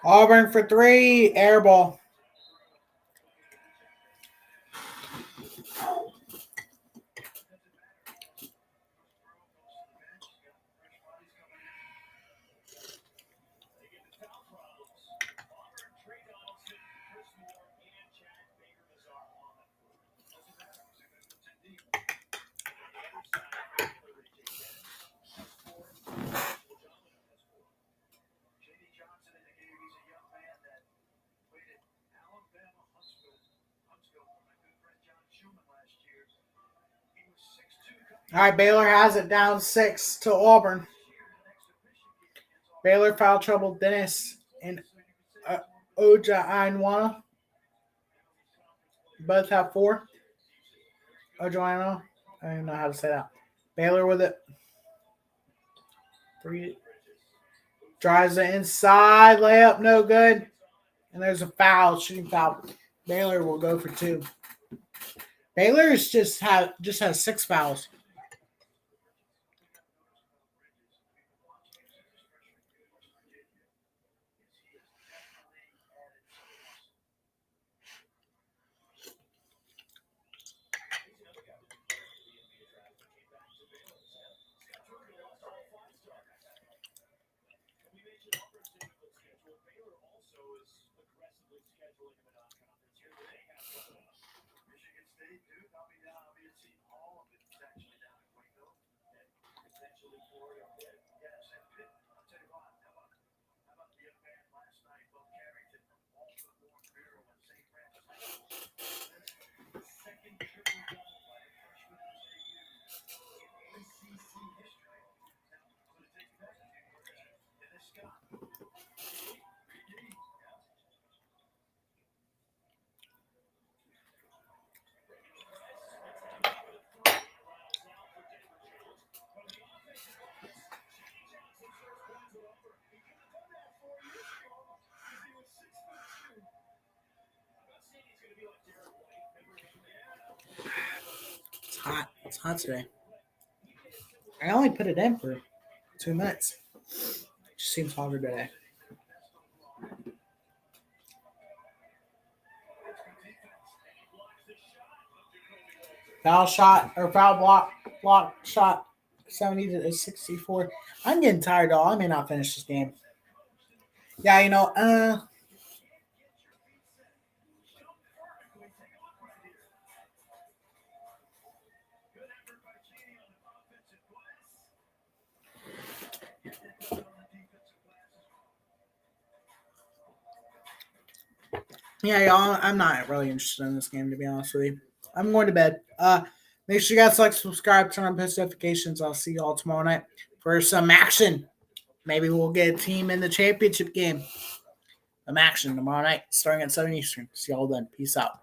Auburn for 3. Air ball. All right, Baylor has it down 6 to Auburn. Baylor foul trouble Dennis and Oja Ainwana. Both have 4. Oja, I don't even know how to say that. Baylor with it. 3. Drives it inside. Layup, no good. And there's a foul, shooting foul. Baylor will go for 2. Baylor's just has 6 fouls. It's hot today. I only put it in for 2 minutes. Just seems hotter today. Foul shot or foul block shot 70-64. I'm getting tired though. I may not finish this game. Yeah, yeah, y'all. I'm not really interested in this game, to be honest with you. I'm going to bed. Make sure you guys like, subscribe, turn on post notifications. I'll see y'all tomorrow night for some action. Maybe we'll get a team in the championship game. MACTION tomorrow night, starting at 7 Eastern. See y'all then. Peace out.